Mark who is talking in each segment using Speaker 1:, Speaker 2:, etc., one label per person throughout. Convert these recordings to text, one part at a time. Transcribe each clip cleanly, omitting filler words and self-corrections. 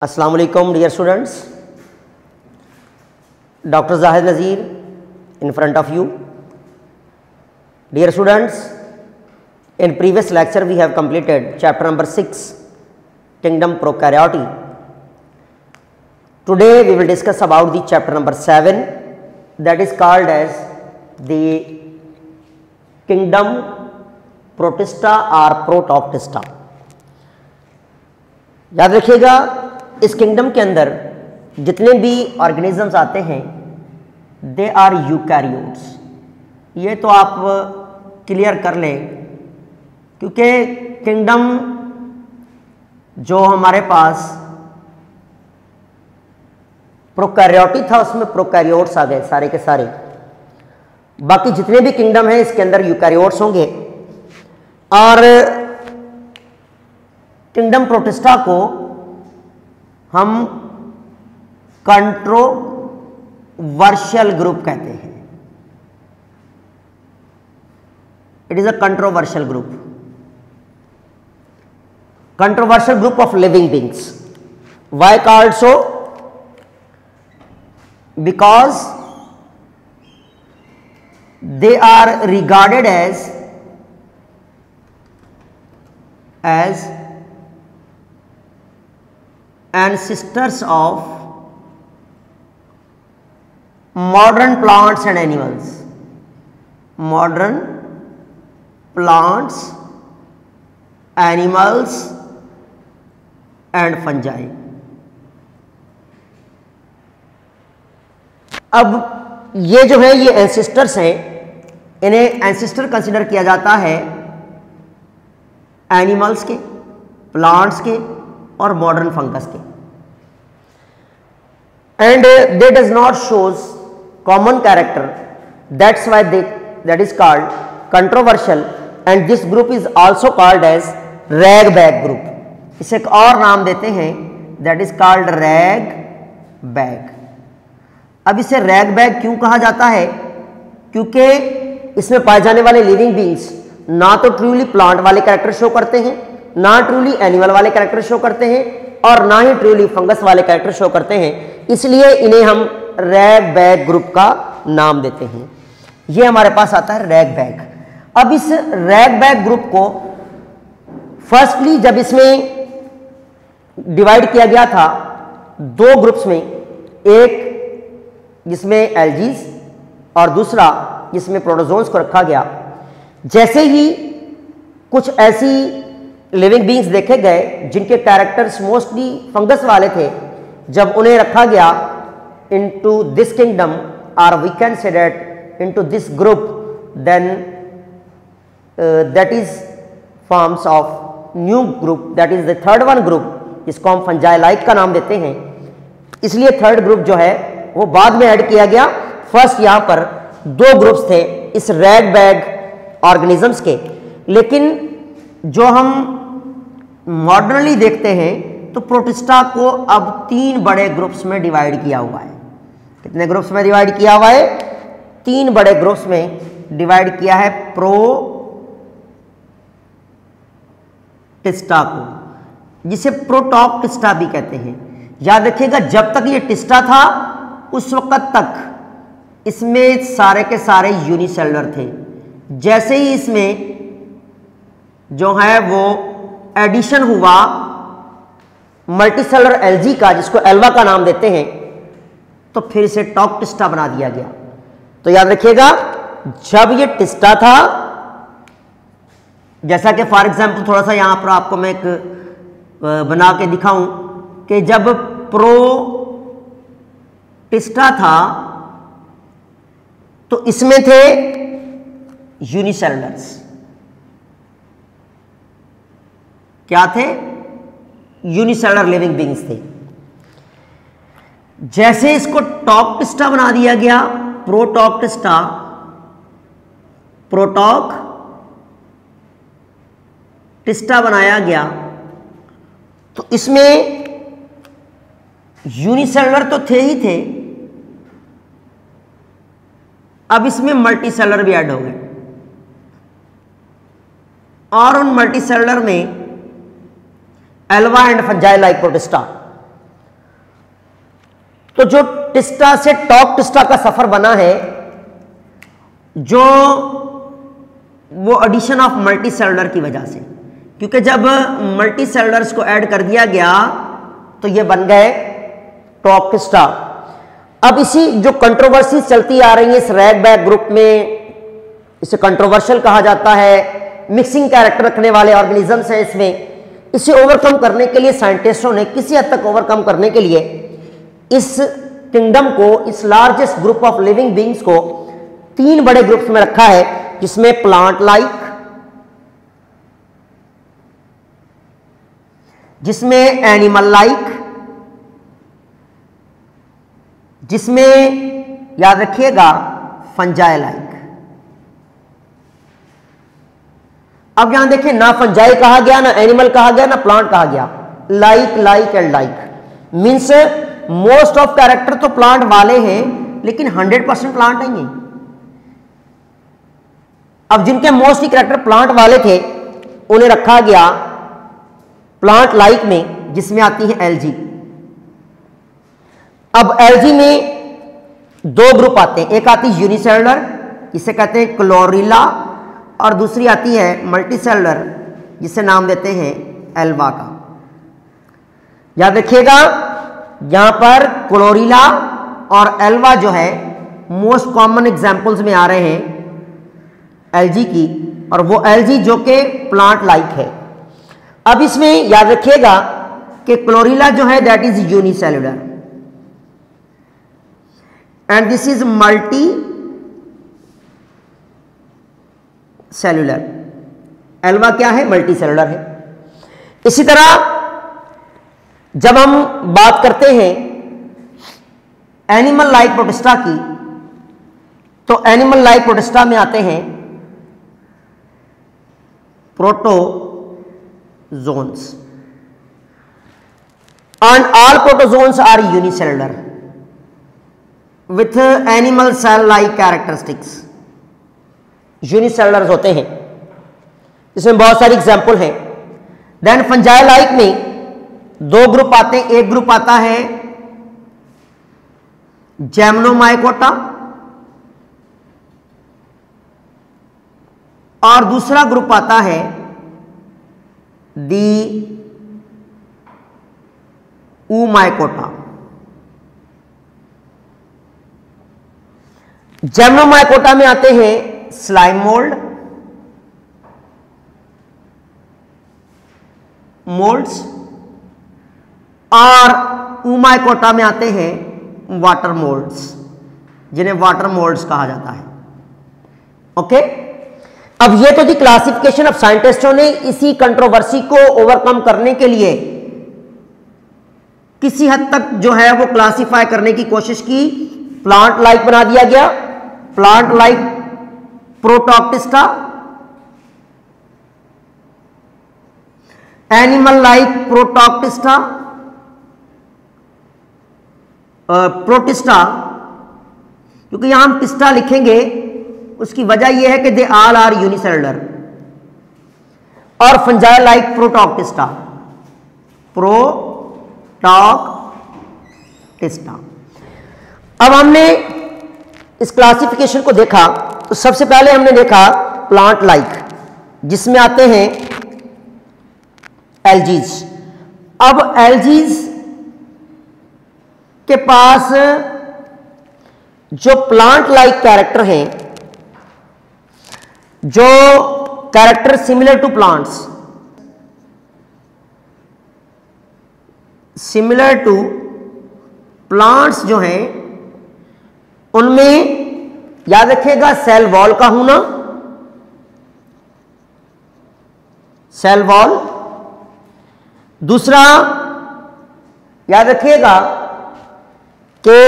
Speaker 1: अस्सलाम वालेकुम dear students, Dr. Zahid Nazir in front of you. Dear students, in previous lecture we have completed chapter number 6, Kingdom Prokaryote. Today we will discuss about the chapter number 7, that is called as the Kingdom Protista or Protoctista. याद रखिएगा, इस kingdom के अंदर जितने भी organisms आते हैं they are eukaryotes. ये तो आप क्लियर कर लें, क्योंकि किंगडम जो हमारे पास प्रोकैरियोटी था उसमें प्रोकैरियोट्स आ गए सारे के सारे। बाकी जितने भी किंगडम हैं इसके अंदर यूकैरियोट्स होंगे। और किंगडम प्रोटिस्टा को हम कंट्रोवर्शियल ग्रुप कहते हैं। It is a controversial group, controversial group of living beings. Why called so? Because they are regarded as ancestors of modern plants and animals. Modern plants, animals and fungi. अब ये जो है ये ancestors हैं, इन्हें ancestor consider किया जाता है एनिमल्स के, प्लांट्स के और मॉडर्न फंगस के। And they does not shows common character, that's why that is called controversial. And this group is also called as rag bag group. इसे एक और नाम देते हैं, that is called rag bag. अब इसे रैग बैग क्यों कहा जाता है? क्योंकि इसमें पाए जाने वाले लिविंग बींग्स ना तो ट्रूली प्लांट वाले कैरेक्टर शो करते हैं, ना ट्रूली एनिमल वाले कैरेक्टर शो करते हैं, और ना ही ट्रूली फंगस वाले कैरेक्टर शो करते हैं। इसलिए इन्हें हम रैग बैग ग्रुप का नाम देते हैं। ये हमारे पास आता है रैग बैग। अब इस रैग बैग ग्रुप को फर्स्टली जब इसमें डिवाइड किया गया था दो ग्रुप्स में, एक जिसमें एल्जीज और दूसरा जिसमें प्रोटोजोन्स को रखा गया। जैसे ही कुछ ऐसी लिविंग बींग्स देखे गए जिनके कैरेक्टर्स मोस्टली फंगस वाले थे, जब उन्हें रखा गया इनटू दिस किंगडम और we can say that into this group, then that is forms of new group, that is the third one group, जिसको हम फंजाई लाइक का नाम देते हैं। इसलिए थर्ड ग्रुप जो है वो बाद में ऐड किया गया। फर्स्ट यहां पर दो ग्रुप्स थे इस रैग बैग ऑर्गेनिजम्स के। लेकिन जो हम मॉडर्नली देखते हैं तो प्रोटिस्टा को अब 3 बड़े ग्रुप्स में डिवाइड किया हुआ है। कितने ग्रुप्स में डिवाइड किया हुआ है? 3 बड़े ग्रुप्स में डिवाइड किया है प्रोटिस्टा को, जिसे प्रोटोक्टिस्टा भी कहते हैं। याद रखिएगा, जब तक ये टिस्टा था उस वक्त तक इसमें सारे के सारे यूनिसेलुलर थे। जैसे ही इसमें जो है वो एडिशन हुआ मल्टीसेलुलर एल्जी का, जिसको एल्वा का नाम देते हैं, तो फिर इसे टॉक्टिस्टा बना दिया गया। तो याद रखिएगा, जब ये टिस्टा था, जैसा कि फॉर एग्जांपल थोड़ा सा यहां पर आपको मैं एक बना के दिखाऊं कि जब प्रोटिस्टा था तो इसमें थे यूनिसेलुलर्स। क्या थे? यूनिसेलुलर लिविंग बींग्स थे। जैसे इसको टॉक्टिस्टा बना दिया गया, प्रोटॉक्टिस्टा, प्रोटॉक्टिस्टा बनाया गया, तो इसमें यूनिसेलुलर तो थे ही थे, अब इसमें मल्टीसेलुलर भी ऐड हो गए। और उन मल्टीसेलुलर में Ulva and fungi like Protista, तो जो टिस्टा से टॉक टिस्टा का सफर बना है, जो वो एडिशन ऑफ मल्टी सेलुलर की वजह से, क्योंकि जब मल्टी सेलुलर्स को ऐड कर दिया गया तो ये बन गए टॉक टिस्टा। अब इसी जो कंट्रोवर्सी चलती आ रही है इस रैग बैग ग्रुप में, इसे कंट्रोवर्शियल कहा जाता है, मिक्सिंग कैरेक्टर रखने वाले ऑर्गेनिजम्स हैं इसमें, इसे ओवरकम करने के लिए साइंटिस्टों ने किसी हद तक ओवरकम करने के लिए इस किंगडम को, इस largest group of living beings को 3 बड़े ग्रुप्स में रखा है, जिसमें प्लांट लाइक, जिसमें एनिमल लाइक, जिसमें याद रखिएगा फंजाई लाइक। अब यहां देखें, ना फंजाई कहा गया, ना एनिमल कहा गया, ना प्लांट कहा गया, like like and like means most of character तो प्लांट वाले हैं लेकिन 100% प्लांट नहीं है। अब जिनके मोस्टली कैरेक्टर प्लांट वाले थे उन्हें रखा गया प्लांट लाइक में, जिसमें आती है एल्गी। अब एल्गी में 2 ग्रुप आते हैं, एक आती है यूनिसेलुलर, इसे कहते हैं क्लोरीला, और दूसरी आती है मल्टीसेलुलर, जिसे नाम देते हैं एल्वा का। याद रखिएगा, यहां पर क्लोरीला और एल्वा जो है मोस्ट कॉमन एग्जांपल्स में आ रहे हैं एल्गी की, और वो एल्गी जो कि प्लांट लाइक है। अब इसमें याद रखिएगा कि क्लोरीला जो है that is unicellular and this is multi cellular. Ulva क्या है? मल्टी सेलुलर है। इसी तरह जब हम बात करते हैं एनिमल लाइक प्रोटिस्टा की, तो एनिमल लाइक प्रोटिस्टा में आते हैं protozoans, and all protozoans are unicellular with animal cell like characteristics। Unicellular होते हैं, इसमें बहुत सारी एग्जाम्पल हैं। देन फंजाई लाइक में 2 ग्रुप आते हैं, एक ग्रुप आता है जेमनोमाइकोटा और दूसरा ग्रुप आता है दी ऊमाइकोटा। जेमनोमाइकोटा में आते हैं स्लाइम मोल्ड, मोल्ड्स, और ऊमाइकोटा में आते हैं वाटर मोल्ड्स, जिन्हें वाटर मोल्ड्स कहा जाता है। ओके, अब ये तो थी क्लासिफिकेशन। अब साइंटिस्टों ने इसी कंट्रोवर्सी को ओवरकम करने के लिए किसी हद तक जो है वो क्लासिफाई करने की कोशिश की। प्लांट लाइक बना दिया गया, plant like Protoctista, animal like Protoctista, protista, क्योंकि यहां हम टिस्टा लिखेंगे उसकी वजह यह है कि दे ऑल आर यूनिसेलुलर, और फंजाई लाइक प्रोटोक्टिस्टा, प्रोटोक्टिस्टा। अब हमने इस क्लासिफिकेशन को देखा तो सबसे पहले हमने देखा प्लांट लाइक, जिसमें आते हैं एल्गीज। अब एल्गीज के पास जो प्लांट लाइक कैरेक्टर हैं, जो character similar to plants, similar to plants जो हैं, उनमें याद रखिएगा सेल वॉल का होना, सेल वॉल। दूसरा याद रखिएगा कि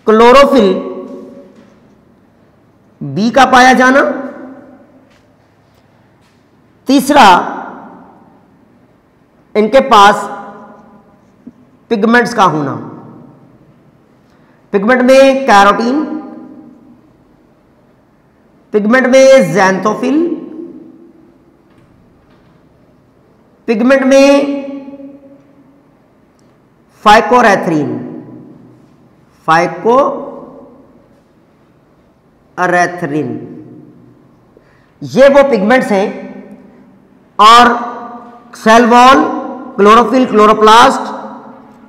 Speaker 1: क्लोरोफिल बी का पाया जाना। तीसरा इनके पास पिगमेंट्स का होना, पिगमेंट में कैरोटीन, पिगमेंट में ज़ैंथोफिल, पिगमेंट में फाइकोरेथ्रिन, फाइकोरेथ्रिन, ये वो पिगमेंट्स हैं और cell wall, chlorophyll, chloroplast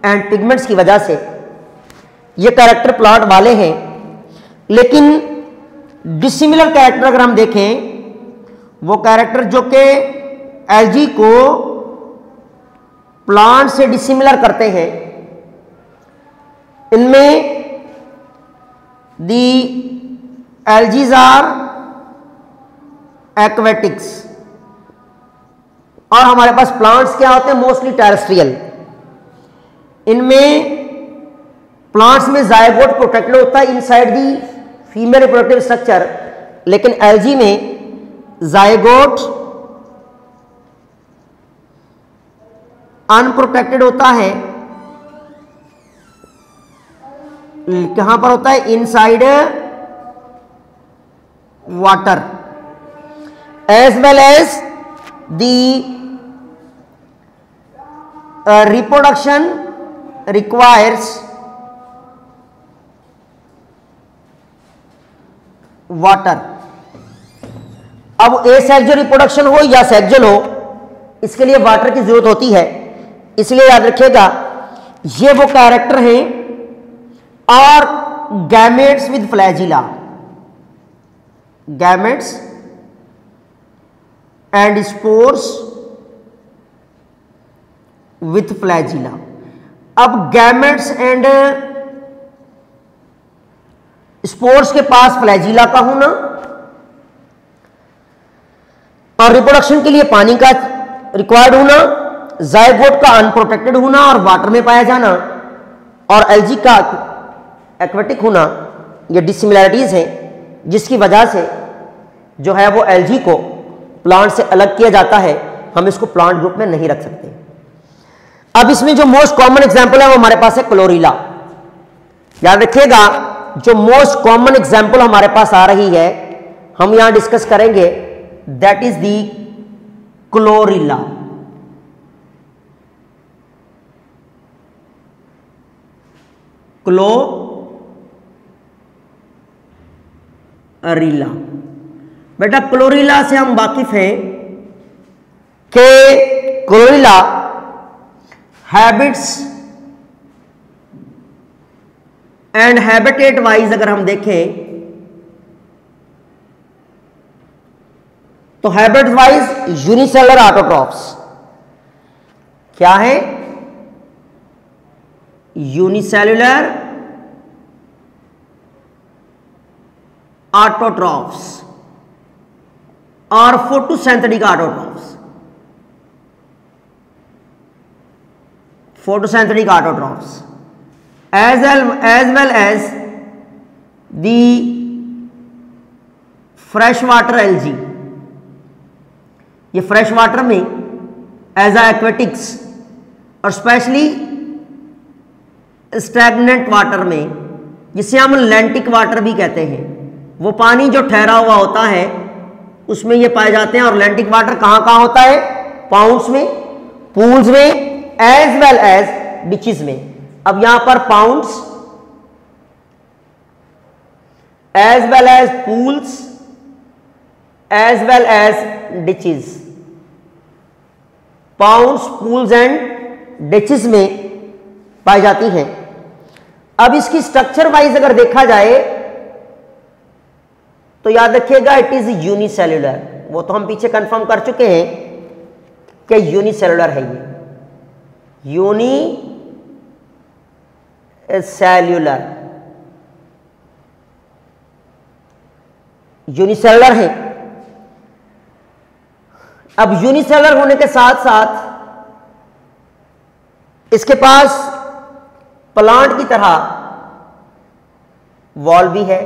Speaker 1: and pigments की वजह से ये कैरेक्टर प्लांट वाले हैं। लेकिन डिसिमिलर कैरेक्टर अगर हम देखें, वो कैरेक्टर जो कि एल्गी को प्लांट से डिसिमिलर करते हैं, इनमें दी एल्गीज आर एक्वेटिक्स, और हमारे पास प्लांट्स क्या होते हैं, मोस्टली टेरेस्ट्रियल। इनमें प्लांट्स में जायगोट प्रोटेक्टेड होता है inside the female reproductive structure, लेकिन एल्गी में जायगोट अनप्रोटेक्टेड होता है। कहां पर होता है, inside water, as well as the reproduction requires water. अब एसेक्सुअल रिप्रोडक्शन हो या सेक्सुअल हो, इसके लिए वाटर की जरूरत होती है। इसलिए याद रखिएगा ये वो कैरेक्टर हैं और gametes with flagella, gametes and spores with flagella. अब गैमेट्स एंड स्पोर्स के पास फ्लैजिला का होना और रिप्रोडक्शन के लिए पानी का रिक्वायर्ड होना, जायगोट का अनप्रोटेक्टेड होना और वाटर में पाया जाना, और एल्गी का एक्वेटिक होना, ये डिसिमिलरिटीज हैं जिसकी वजह से जो है वो एल्गी को प्लांट से अलग किया जाता है। हम इसको प्लांट ग्रुप में नहीं रख सकते। अब इसमें जो मोस्ट कॉमन एग्जांपल है वो हमारे पास है क्लोरीला। याद रखिएगा जो मोस्ट कॉमन एग्जांपल हमारे पास आ रही है हम यहां डिस्कस करेंगे, दैट इज दी क्लोरीला। क्लोरीला, बेटा क्लोरीला से हम वाकिफ हैं कि क्लोरीला हैबिट्स एंड हैबिटेट वाइज अगर हम देखें तो हैबिट वाइज यूनिसेलुलर ऑटोट्रॉफ्स क्या है, यूनिसेलुलर ऑटोट्रॉफ्स और photosynthetic autotrophs. Photosynthetic autotrophs as well as the fresh water algae. ये फ्रेश वाटर में एज एक्वेटिक्स और स्पेशली स्टैग्नेंट वाटर में, जिसे हम लैंटिक वाटर भी कहते हैं, वो पानी जो ठहरा हुआ होता है उसमें ये पाए जाते हैं। और लैंटिक वाटर कहाँ कहाँ होता है, पाउंड्स में, पूल्स में, एज वेल एज डिचेस में। अब यहां पर ponds as well as pools as well as ditches, ponds, pools and ditches में पाई जाती हैं। अब इसकी स्ट्रक्चर वाइज अगर देखा जाए तो याद रखिएगा इट इज यूनिसेल्युलर। वो तो हम पीछे कंफर्म कर चुके हैं कि यूनिसेल्युलर है। ये यूनिसेलुलर है। अब यूनिसेलुलर होने के साथ साथ इसके पास प्लांट की तरह वॉल भी है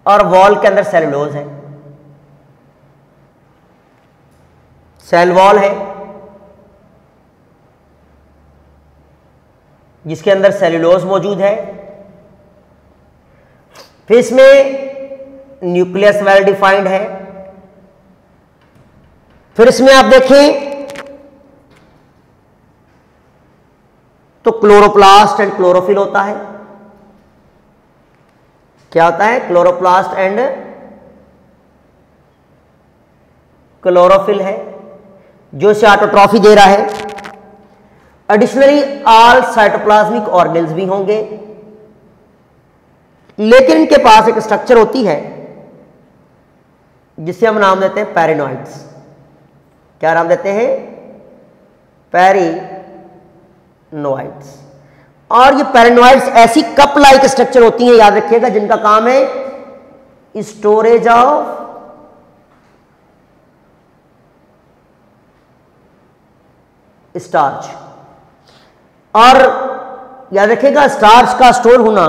Speaker 1: और वॉल के अंदर सेलुलोज है, सेल वॉल है जिसके अंदर सेलुलोज मौजूद है। फिर इसमें न्यूक्लियस वेल डिफाइंड है। फिर इसमें आप देखें तो क्लोरोप्लास्ट एंड क्लोरोफिल होता है। क्या होता है? क्लोरोप्लास्ट एंड क्लोरोफिल है जो इसे ऑटोट्रॉफी दे रहा है। एडिशनली ऑल साइटोप्लाज्मिक ऑर्गेन्स भी होंगे, लेकिन इनके पास एक स्ट्रक्चर होती है जिसे हम नाम देते हैं पैरेनोइड्स। क्या नाम देते हैं? पैरेनोइड्स। और ये पैरेनोइड्स ऐसी कप लाइक स्ट्रक्चर होती हैं, याद रखिएगा, जिनका काम है स्टोरेज ऑफ स्टार्च। और याद रखिएगा, स्टार्च का स्टोर होना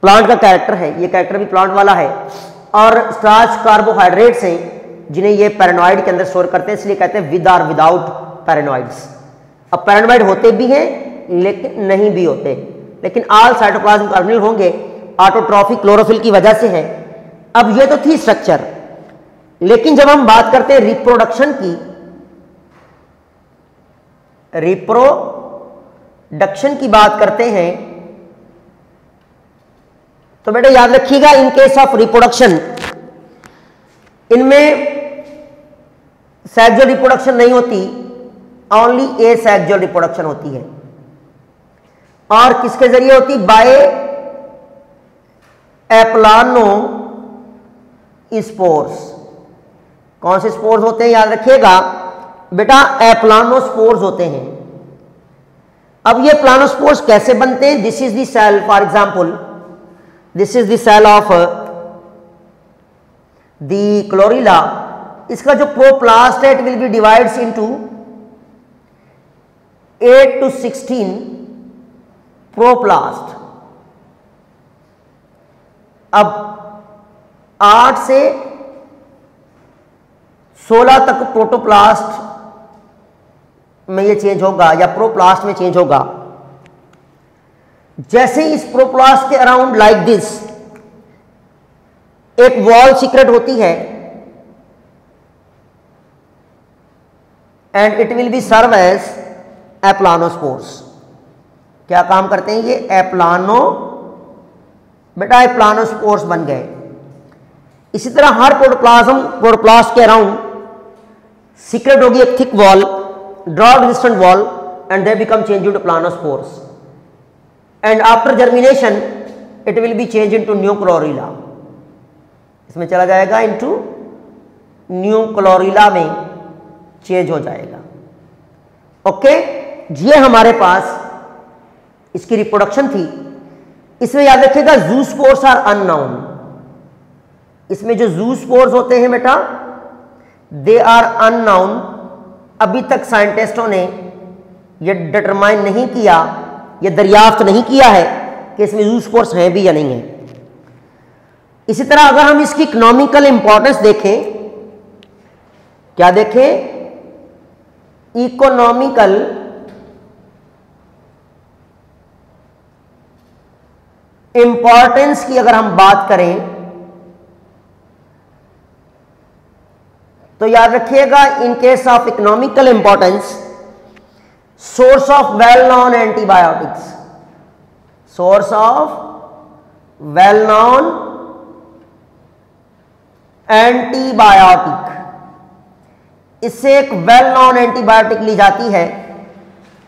Speaker 1: प्लांट का कैरेक्टर है, ये कैरेक्टर भी प्लांट वाला है। और स्टार्च कार्बोहाइड्रेट्स हैं जिन्हें ये पैरेनोइड के अंदर स्टोर करते हैं, इसलिए कहते हैं विद और विदाउट पैरेनोइड्स। अब पैरेनोइड होते भी हैं लेकिन नहीं भी होते, लेकिन ऑल साइटोप्लाज्मिक ऑर्गेनेल होंगे, ऑटोट्रॉफी क्लोरोफिल की वजह से है। अब ये तो थी स्ट्रक्चर, लेकिन जब हम बात करते हैं रिप्रोडक्शन की, रिप्रोडक्शन की बात करते हैं, तो बेटा याद रखिएगा, इन केस ऑफ रिप्रोडक्शन इनमें सेक्सुअल रिप्रोडक्शन नहीं होती, ओनली एसेक्सुअल रिप्रोडक्शन होती है। और किसके जरिए होती? By aplanospores. कौन से स्पोर्स होते हैं? याद रखिएगा बेटा, एप्लानोस्पोर्स होते हैं। अब ये प्लानोस्पोर्स कैसे बनते हैं? This is the cell, for example this is the cell of the Chlorella. इसका जो प्रोप्लास्ट है, it will be divides into 8 to 16 protoplast. अब 8 से 16 तक प्रोटोप्लास्ट में ये चेंज होगा या प्रोप्लास्ट में चेंज होगा। जैसे ही इस प्रोप्लास्ट के अराउंड लाइक दिस एक वॉल सीक्रेट होती है, and it will be serve as aplanospores. क्या काम करते हैं ये? बेटा एप्लानोस्पोर्स बन गए। इसी तरह हर प्रोटोप्लास्ट के अराउंड सीक्रेट होगी एक thick wall, drought resistant wall, and they become change into planospores, and after germination it will be change into new Chlorella. इसमें चला जाएगा इनटू न्यू क्लोरेला में चेंज हो जाएगा। ओके, ये हमारे पास इसकी रिप्रोडक्शन थी। इसमें याद रखिएगा जूस्पोर्स आर अननोन। इसमें जो जूस्पोर्स होते हैं बेटा, दे आर अननोन। अभी तक साइंटिस्टों ने ये डिटरमाइन नहीं किया, ये दरियाफ्त नहीं किया है कि इसमें जूस्पोर्स हैं भी या नहीं है। इसी तरह अगर हम इसकी इकोनॉमिकल इंपॉर्टेंस देखें, क्या देखें? इकोनॉमिकल इंपॉर्टेंस की अगर हम बात करें तो याद रखिएगा, in case of economical importance, source of well known antibiotics, source of well known antibiotic, इससे एक वेल नोन एंटीबायोटिक ली जाती है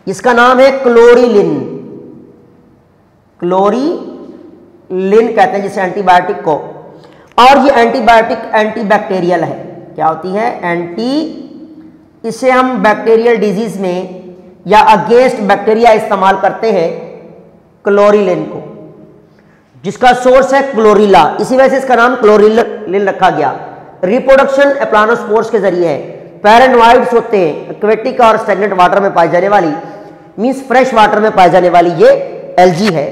Speaker 1: जिसका नाम है क्लोरिलिन। क्लोरिलिन कहते हैं जिसे एंटीबायोटिक को, और ये एंटीबायोटिक एंटीबैक्टीरियल है। क्या होती है? इसे हम बैक्टीरियल डिजीज में या अगेंस्ट बैक्टीरिया इस्तेमाल करते हैं क्लोरिलिन को, जिसका सोर्स है क्लोरेला। इसी वजह से इसका नाम क्लोरिलिन रखा गया। रिप्रोडक्शन एप्लानोस्पोर्स के जरिए है। पैरेनोइड्स होते हैं एक्वेटिक और स्टैग्नेंट वाटर में पाई जाने वाली, मींस फ्रेश वाटर में पाई जाने वाली ये एल्गी है।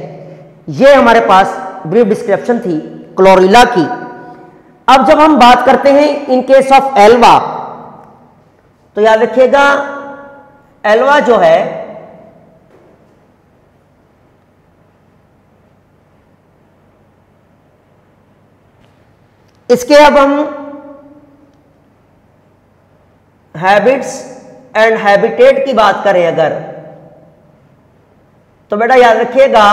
Speaker 1: ये हमारे पास ब्रीफ डिस्क्रिप्शन थी क्लोरेला की। अब जब हम बात करते हैं इन केस ऑफ एल्वा, तो याद रखिएगा एल्वा जो है इसके अब हम हैबिट्स एंड हैबिटेट की बात करें अगर, तो बेटा याद रखिएगा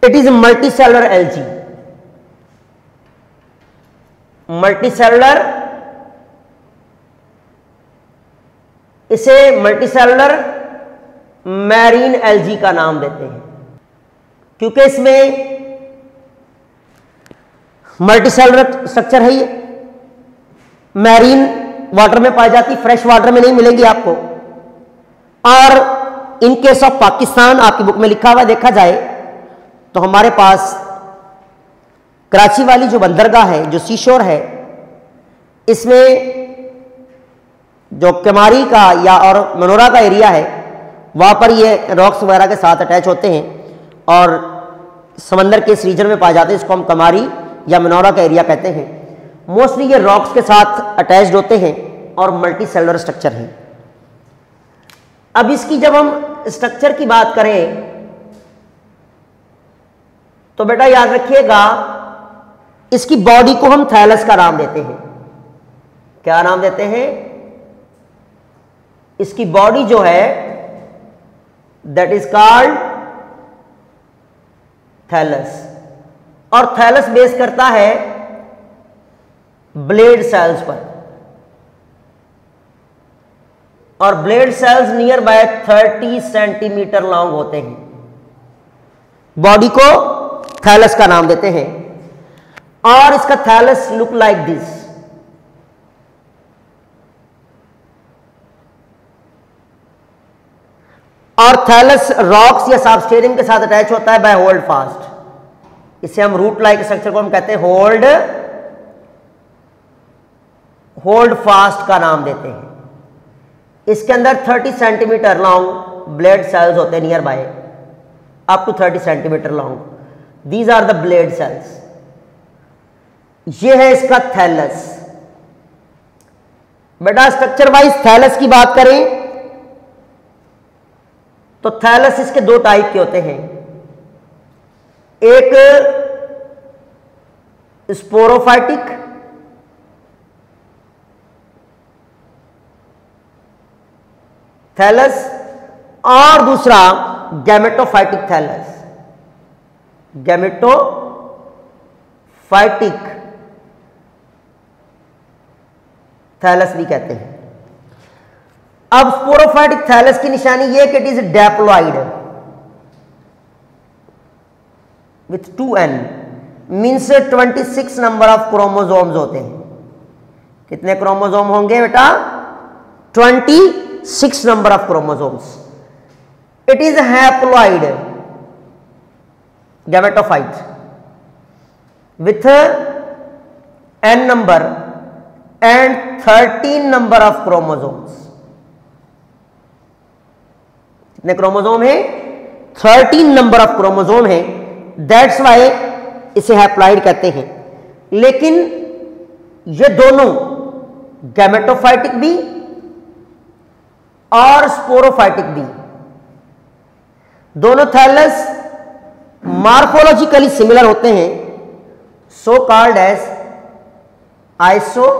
Speaker 1: it is multicellular algae. Multicellular, इसे मल्टीसेलुलर मैरीन एल्गी का नाम देते हैं, क्योंकि इसमें मल्टीसेलुलर स्ट्रक्चर है। ये मैरीन वाटर में पाई जाती, फ्रेश वाटर में नहीं मिलेंगी आपको। और इन केस ऑफ पाकिस्तान आपकी बुक में लिखा हुआ देखा जाए तो हमारे पास कराची वाली जो बंदरगाह है, जो सीशोर है, इसमें जो कमारी का या और मनोरा का एरिया है वहाँ पर ये रॉक्स वगैरह के साथ अटैच होते हैं और समंदर के इस रीजन में पाए जाते हैं। इसको हम कमारी या मनोरा का एरिया कहते हैं। मोस्टली ये रॉक्स के साथ अटैच्ड होते हैं और मल्टी सेलुलर स्ट्रक्चर है। अब इसकी जब हम स्ट्रक्चर की बात करें तो बेटा याद रखिएगा इसकी बॉडी को हम थैलस का नाम देते हैं। क्या नाम देते हैं? इसकी बॉडी जो है दैट इज कॉल्ड थैलस। और थैलस बेस करता है ब्लेड सेल्स पर, और blade cells near by 30 centimetre long होते हैं। बॉडी को थैलस का नाम देते हैं और इसका थैलस लुक लाइक दिस। और थैलस रॉक्स या सबस्टेरियम के साथ अटैच होता है बाय होल्ड फास्ट। इसे हम रूट लाइक स्ट्रक्चर को हम कहते हैं होल्ड फास्ट का नाम देते हैं। इसके अंदर 30 सेंटीमीटर लॉन्ग ब्लेड सेल्स होते हैं near by, up to 30 centimetre long. These are the blade cells. ये है इसका थैलस। बेटा स्ट्रक्चर वाइज थैलस की बात करें तो थैलस इसके दो टाइप के होते हैं। एक स्पोरोफाइटिक थैलस और दूसरा गैमेटोफाइटिक थैलस। गैमेटोफाइटिक थैलस भी कहते हैं। अब स्पोरोफाइटिक थैलस की निशानी यह कि it is diploid with 2n, means 26 number of chromosomes होते हैं। कितने क्रोमोसोम होंगे बेटा? 26 number of chromosomes. It is haploid gametophyte with n number and 13 number of chromosomes. कितने क्रोमोसोम है? 13 नंबर ऑफ क्रोमोसोम है। दैट्स वाई इसे हैप्लॉइड कहते हैं। लेकिन ये दोनों गैमेटोफाइटिक भी और स्पोरोफाइटिक भी, दोनों थैलस मॉर्फोलॉजिकली सिमिलर होते हैं, सो कॉल्ड एज आइसोमॉर्फिक।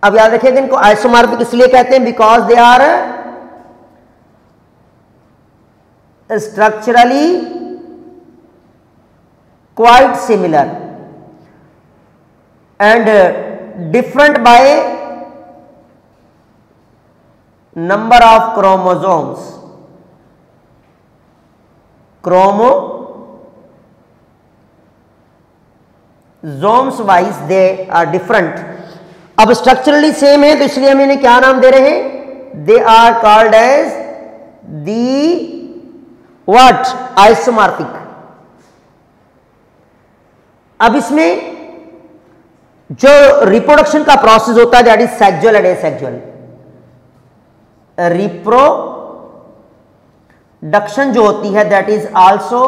Speaker 1: अब याद रखिएगा इनको आइसोमॉर्फिक इसलिए कहते हैं because they are structurally quite similar and different by number of chromosomes. Chromosomes wise they are different. अब स्ट्रक्चरली सेम है तो इसलिए हम इन्हें क्या नाम दे रहे हैं? They are called as the what? Isomorphic. अब इसमें जो रिप्रोडक्शन का प्रोसेस होता है that is sexual and asexual. Reproduction जो होती है that is also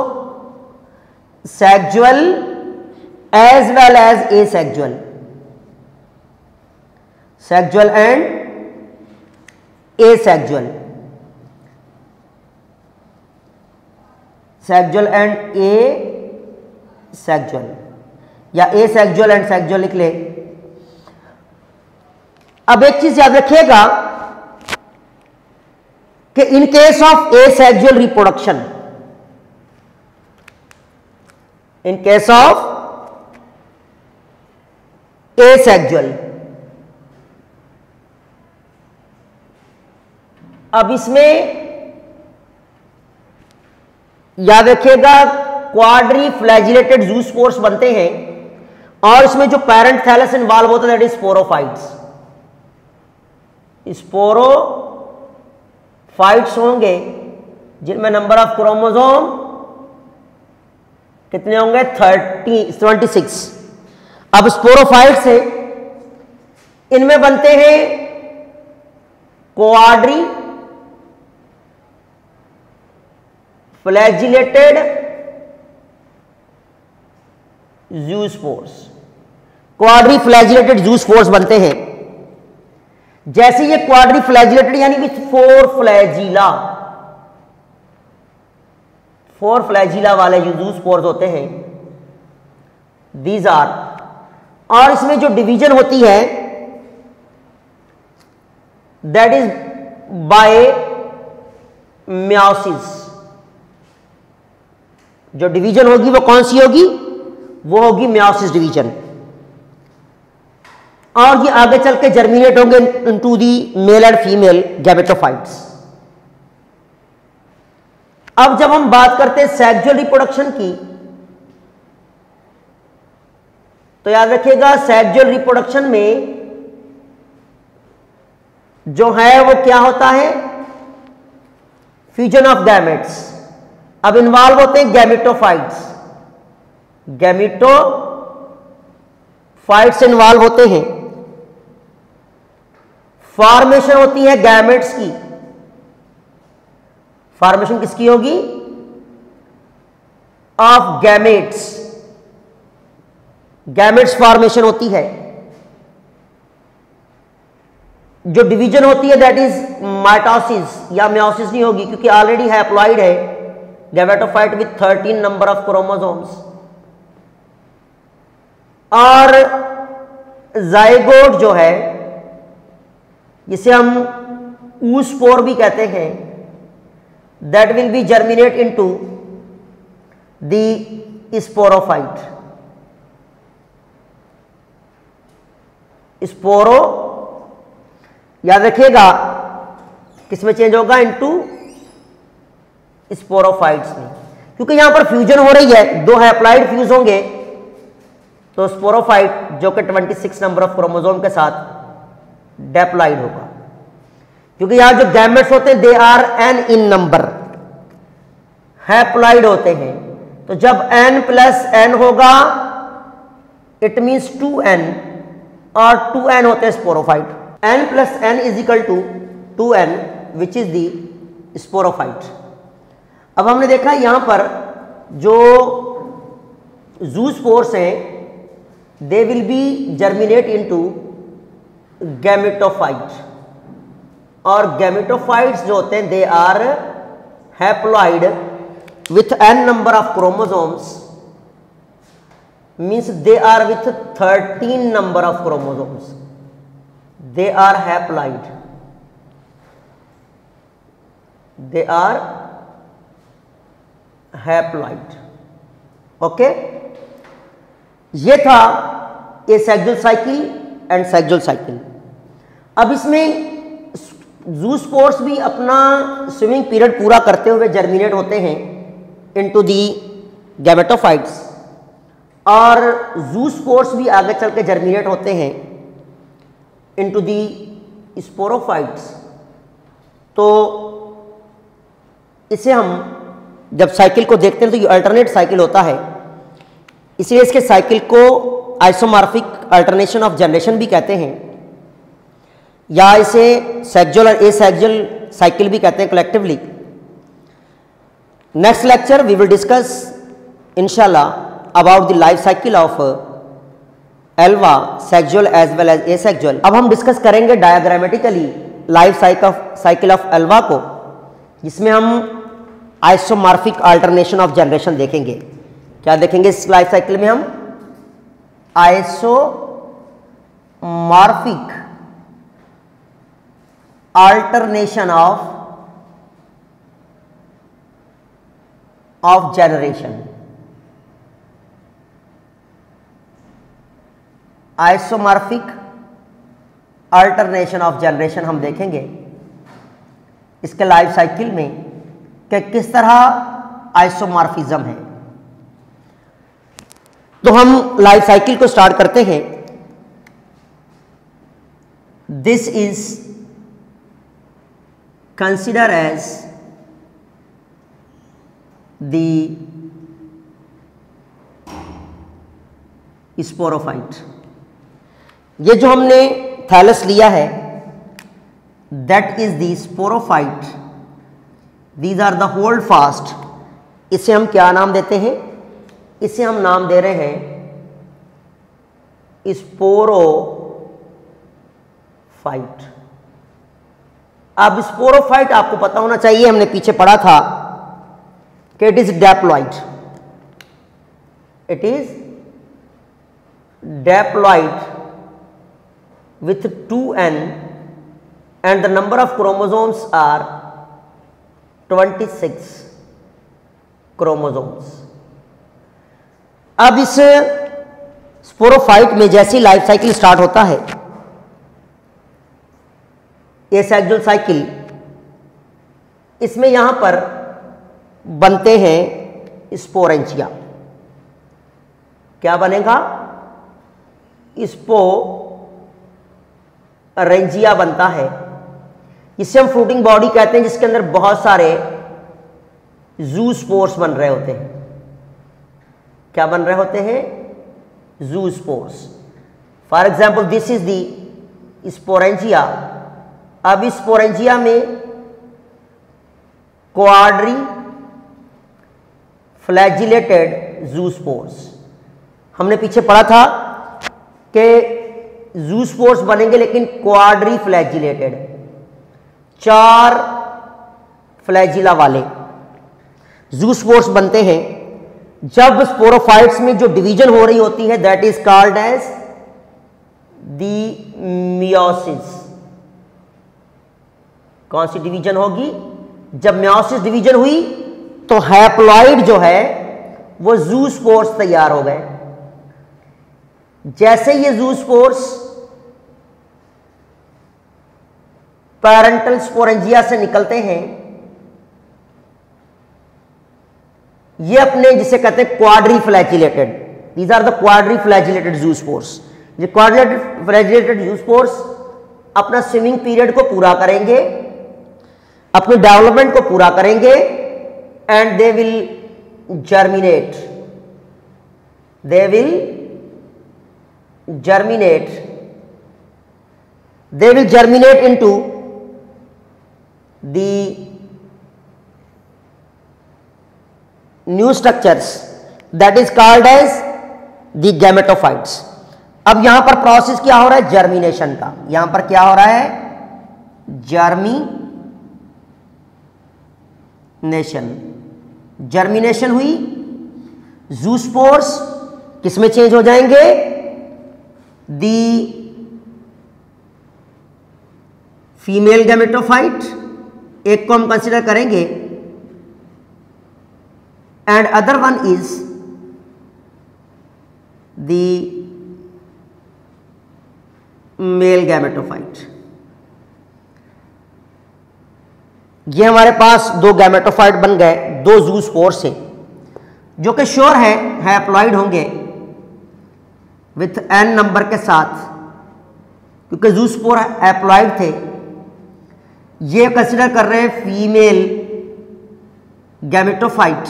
Speaker 1: sexual as well as asexual. Sexual and asexual, sexual and asexual या एसेक्सुअल एंड सेक्सुअल लिख ले। अब एक चीज याद रखिएगा कि in case of asexual reproduction, in case of asexual, अब इसमें याद रखिएगा क्वाड्री फ्लैजिलेटेड ज़ूस्पोर्स बनते हैं और इसमें जो पेरेंट थैलस इन्वॉल्व होता है दैट इज स्पोरोफाइट्स। स्पोरोफाइट्स होंगे जिनमें नंबर ऑफ क्रोमोसोम कितने होंगे 26। अब स्पोरोफाइट्स से इनमें बनते हैं क्वाड्री फ्लैजिलेटेड ज़ूस्पोर्स, क्वाड्री फ्लैजिलेटेड ज़ूस्पोर्स बनते हैं। जैसे ये क्वाड्री फ्लैजिलेटेड यानी कि 4 फ्लैजिला वाले जो ज़ूस्पोर्स होते हैं दीज आर, और इसमें जो डिवीजन होती है दैट इज बाय मियोसिस। जो डिवीजन होगी वो कौन सी होगी? वो होगी मियोसिस डिवीजन, और ये आगे चल के जर्मिनेट होंगे into the mail and female gametophytes. अब जब हम बात करते हैं सेक्सुअल रिप्रोडक्शन की, तो याद रखिएगा सेक्सुअल रिप्रोडक्शन में जो है वो क्या होता है? Fusion of gametes. अब इन्वॉल्व होते हैं गैमेटोफाइट्स, गैमेटोफाइट्स इन्वॉल्व होते हैं। फॉर्मेशन होती है गैमेट्स की। फॉर्मेशन किसकी होगी? Of gametes. गैमेट्स फॉर्मेशन होती है। जो डिवीजन होती है दैट इज माइटोसिस या मियोसिस नहीं होगी, क्योंकि ऑलरेडी हैप्लॉइड है gametophyte with 13 number of chromosomes. और जाइगोट जो है जिसे हम ऊस्पोर भी कहते हैं, that will be germinate into the sporophyte. Sporo याद रखिएगा किसमें चेंज होगा? इनटू स्पोरोफाइट्स में, क्योंकि यहां पर फ्यूजन हो रही है, दो हैप्लॉइड फ्यूज होंगे, तो स्पोरोफाइट जो कि 26 नंबर ऑफ क्रोमोसोम के साथ डेप्लॉइड होगा, क्योंकि यहां जो गैमेट्स होते हैं they are n in number, haploid होते हैं। तो जब n प्लस n होगा इट मींस 2n, और 2n होते हैं sporophyte. n plus n is equal to 2n which is the sporophyte. अब हमने देखा यहां पर जो ज़ूस्पोर्स हैं they will be germinate into gametophyte, और गैमेटोफाइट्स जो होते हैं they are haploid with n number of chromosomes, means they are with 13 number of chromosomes, they are haploid, they are haploid. Okay, ये था asexual cycle and sexual cycle. अब इसमें ज़ूस्पोर्स भी अपना स्विमिंग पीरियड पूरा करते हुए जर्मिनेट होते हैं इनटू दी गैमेटोफाइट्स, और ज़ूस्पोर्स भी आगे चल के जर्मिनेट होते हैं इनटू दी स्पोरोफाइट्स। तो इसे हम जब साइकिल को देखते हैं तो ये अल्टरनेट साइकिल होता है, इसलिए इसके साइकिल को आइसोमॉर्फिक अल्टरनेशन ऑफ जनरेशन भी कहते हैं, या इसे सेक्सुअल और एसेक्सुअल साइकिल भी कहते हैं collectively. Next lecture we will discuss इंशाल्लाह about the life cycle of Ulva, sexual as well as asexual. अब हम डिस्कस करेंगे diagrammatically life cycle of Ulva को, जिसमें हम आइसोमॉर्फिक अल्टरनेशन ऑफ जनरेशन देखेंगे। क्या देखेंगे इस लाइफ साइकिल में? हम isomorphic alternation of of generation, isomorphic alternation of generation हम देखेंगे इसके लाइफ साइकिल में कि किस तरह आइसोमॉर्फिज्म है। तो हम लाइफ साइकिल को स्टार्ट करते हैं। This is consider as the sporophyte. ये जो हमने थैलस लिया है that is the sporophyte, these are the holdfast. इसे हम क्या नाम देते हैं? इसे हम नाम दे रहे हैं स्पोरोफाइट। अब स्पोरोफाइट आपको पता होना चाहिए, हमने पीछे पढ़ा था कि it is diploid, it is diploid with 2n and the number of chromosomes are 26 chromosomes। अब इस स्पोरोफाइट में जैसी लाइफ साइकिल स्टार्ट होता है, एसेक्सुअल साइकिल, इसमें यहां पर बनते हैं स्पोरेंजिया। क्या बनेगा? स्पोरेंजिया बनता है। इसे हम फ्रूटिंग बॉडी कहते हैं, जिसके अंदर बहुत सारे ज़ूस्पोर्स बन रहे होते हैं। क्या बन रहे होते हैं? Zoospores. For example this is the sporangia. अब इस स्पोरेंजिया में क्वाड्री फ्लैजिलेटेड ज़ूस्पोर्स, हमने पीछे पढ़ा था कि ज़ूस्पोर्स बनेंगे लेकिन क्वाड्री फ्लैजिलेटेड, 4 फ्लैजिला वाले ज़ूस्पोर्स बनते हैं। जब स्पोरोफाइट्स में जो डिवीजन हो रही होती है that is called as the meiosis. कौन सी डिवीजन होगी? जब मियोसिस डिवीजन हुई तो हैप्लॉइड जो है वो ज़ूस्पोर्स तैयार हो गए। जैसे ये ज़ूस्पोर्स पैरेंटल स्पोरेंजिया से निकलते हैं, ये अपने जिसे कहते हैं quadriflagellated, these are the quadriflagellated zoospores. ये क्वाड्री फ्लैजिलेटेड ज़ूस्पोर्स अपना स्विमिंग पीरियड को पूरा करेंगे, अपने डेवलपमेंट को पूरा करेंगे and they will germinate, they will germinate, they will germinate into the new structures that is called as the gametophytes। अब यहां पर प्रोसेस क्या हो रहा है? जर्मिनेशन का। यहां पर क्या हो रहा है? जर्मिनेशन हुई, ज़ूस्पोर्स किसमें चेंज हो जाएंगे? दी फीमेल गैमेटोफाइट, एक को हम कंसिडर करेंगे, and other one is the male gametophyte. ये हमारे पास 2 गैमेटोफाइट बन गए, 2 ज़ूस्पोर्स से, जो कि श्योर है हैप्लॉइड होंगे विथ n नंबर के साथ, क्योंकि ज़ूस्पोर हैप्लॉइड थे। ये कंसिडर कर रहे हैं फीमेल गैमेटोफाइट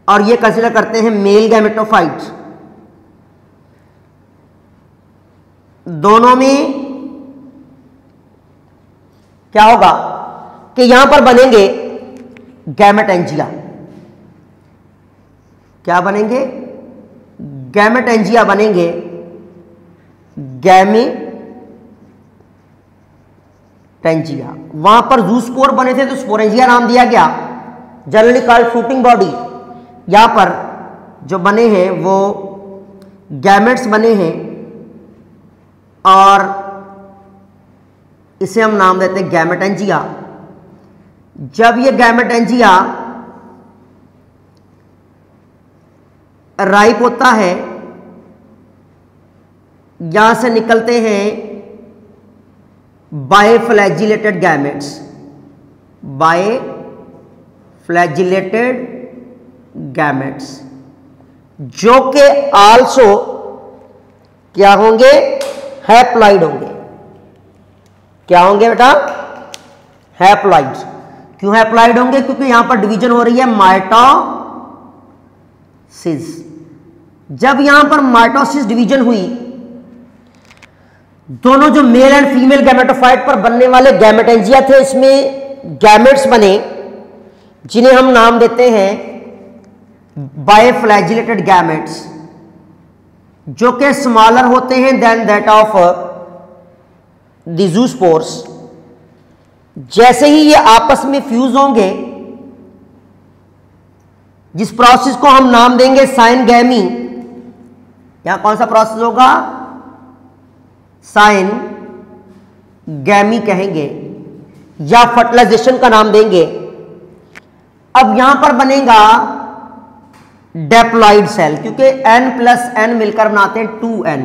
Speaker 1: और ये कंसिडर करते हैं मेल गैमेटोफाइट। दोनों में क्या होगा कि यहां पर बनेंगे गैमेटेंजिया। क्या बनेंगे? गैमेटेंजिया बनेंगे। गैमेटेंजिया, वहां पर ज़ूस्पोर बने थे तो स्पोरेंजिया नाम दिया गया, जनरली कॉल्ड फ्रूटिंग बॉडी। यहां पर जो बने हैं वो गैमेट्स बने हैं और इसे हम नाम देते हैं गैमेटेंजिया। जब ये गैमेटेंजिया राइप होता है, यहां से निकलते हैं बायफ्लैजिलेटेड गैमेट्स, बायफ्लैजिलेटेड गैमेट्स, जो कि आल्सो क्या होंगे, हैप्लॉइड होंगे। क्या होंगे बेटा, हैप्लॉइड। क्यों हैप्लॉइड होंगे, क्योंकि यहां पर डिवीजन हो रही है माइटोसिस। जब यहां पर माइटोसिस डिवीजन हुई, दोनों जो मेल एंड फीमेल गैमेटोफाइट पर बनने वाले गैमेटेंजिया थे, इसमें गैमेट्स बने जिन्हें हम नाम देते हैं बायफ्लैजिलेटेड गैमेट्स, जो कि स्मॉलर होते हैं देन दैट ऑफ द ज़ूस्पोर्स। जैसे ही ये आपस में फ्यूज होंगे, जिस प्रोसेस को हम नाम देंगे साइनगैमी, यहां कौन सा प्रोसेस होगा, साइनगैमी कहेंगे या फर्टिलाइजेशन का नाम देंगे। अब यहां पर बनेगा डेप्लॉइड सेल, क्योंकि n प्लस n मिलकर बनाते हैं 2n,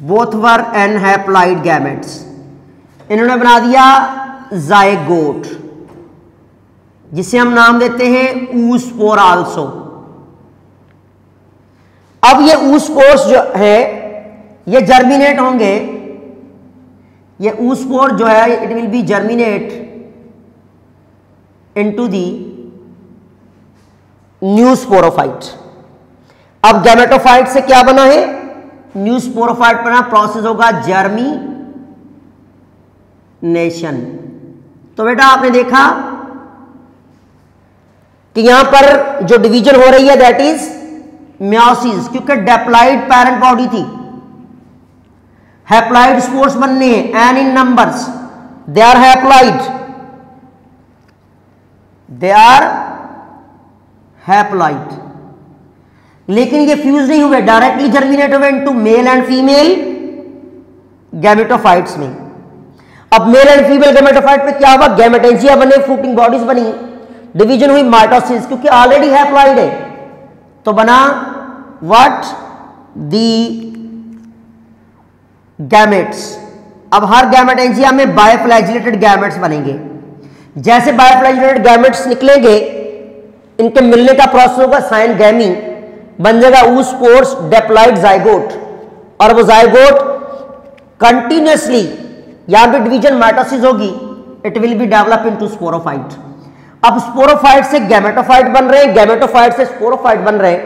Speaker 1: both were n haploid gametes. इन्होंने बना दिया जायगोट, जिसे हम नाम देते हैं ऊस्पोर आल्सो। अब ये ऊस्पोर्स जो है ये जर्मिनेट होंगे, ये ऊस्पोर जो है it will be germinate into the new sporophyte. अब गैमेटोफाइट से क्या बना है, न्यू स्पोरोफाइट बना, प्रोसेस होगा जर्मिनेशन। तो बेटा आपने देखा कि यहां पर जो डिवीजन हो रही है दैट इज मियोसिस, क्योंकि डेप्लॉइड पेरेंट बॉडी थी, हैप्लॉइड स्पोर्स बनने हैं n in numbers, they are haploid, they are haploid, लेकिन ये फ्यूज नहीं हुए, डायरेक्टली जर्मिनेट हुए into male and female gametophytes में। अब मेल एंड फीमेल गैमेटोफाइट पे क्या हुआ, गैमेटेंजिया बने, फ्रूटिंग बॉडीज बनी, डिवीजन हुई माइटोसिस, क्योंकि ऑलरेडी हैप्लॉइड है, तो बना व्हाट, दी गैमेट्स। अब हर गैमेटेंजिया में बायफ्लैजिलेटेड गैमेट्स बनेंगे। जैसे बायफ्लैजिलेटेड गैमेट्स निकलेंगे, इनके मिलने का प्रोसेस होगा साइनगैमी, बन जाएगा ऊस्पोर्स डेप्लॉइड जाइगोट, और वो जाइगोट कंटिन्यूअसली, यहां पे डिवीजन माइटोसिस होगी, it will be develop into sporophyte. अब स्पोरोफाइट से गैमेटोफाइट बन रहे हैं, गैमेटोफाइट से स्पोरोफाइट बन रहे हैं,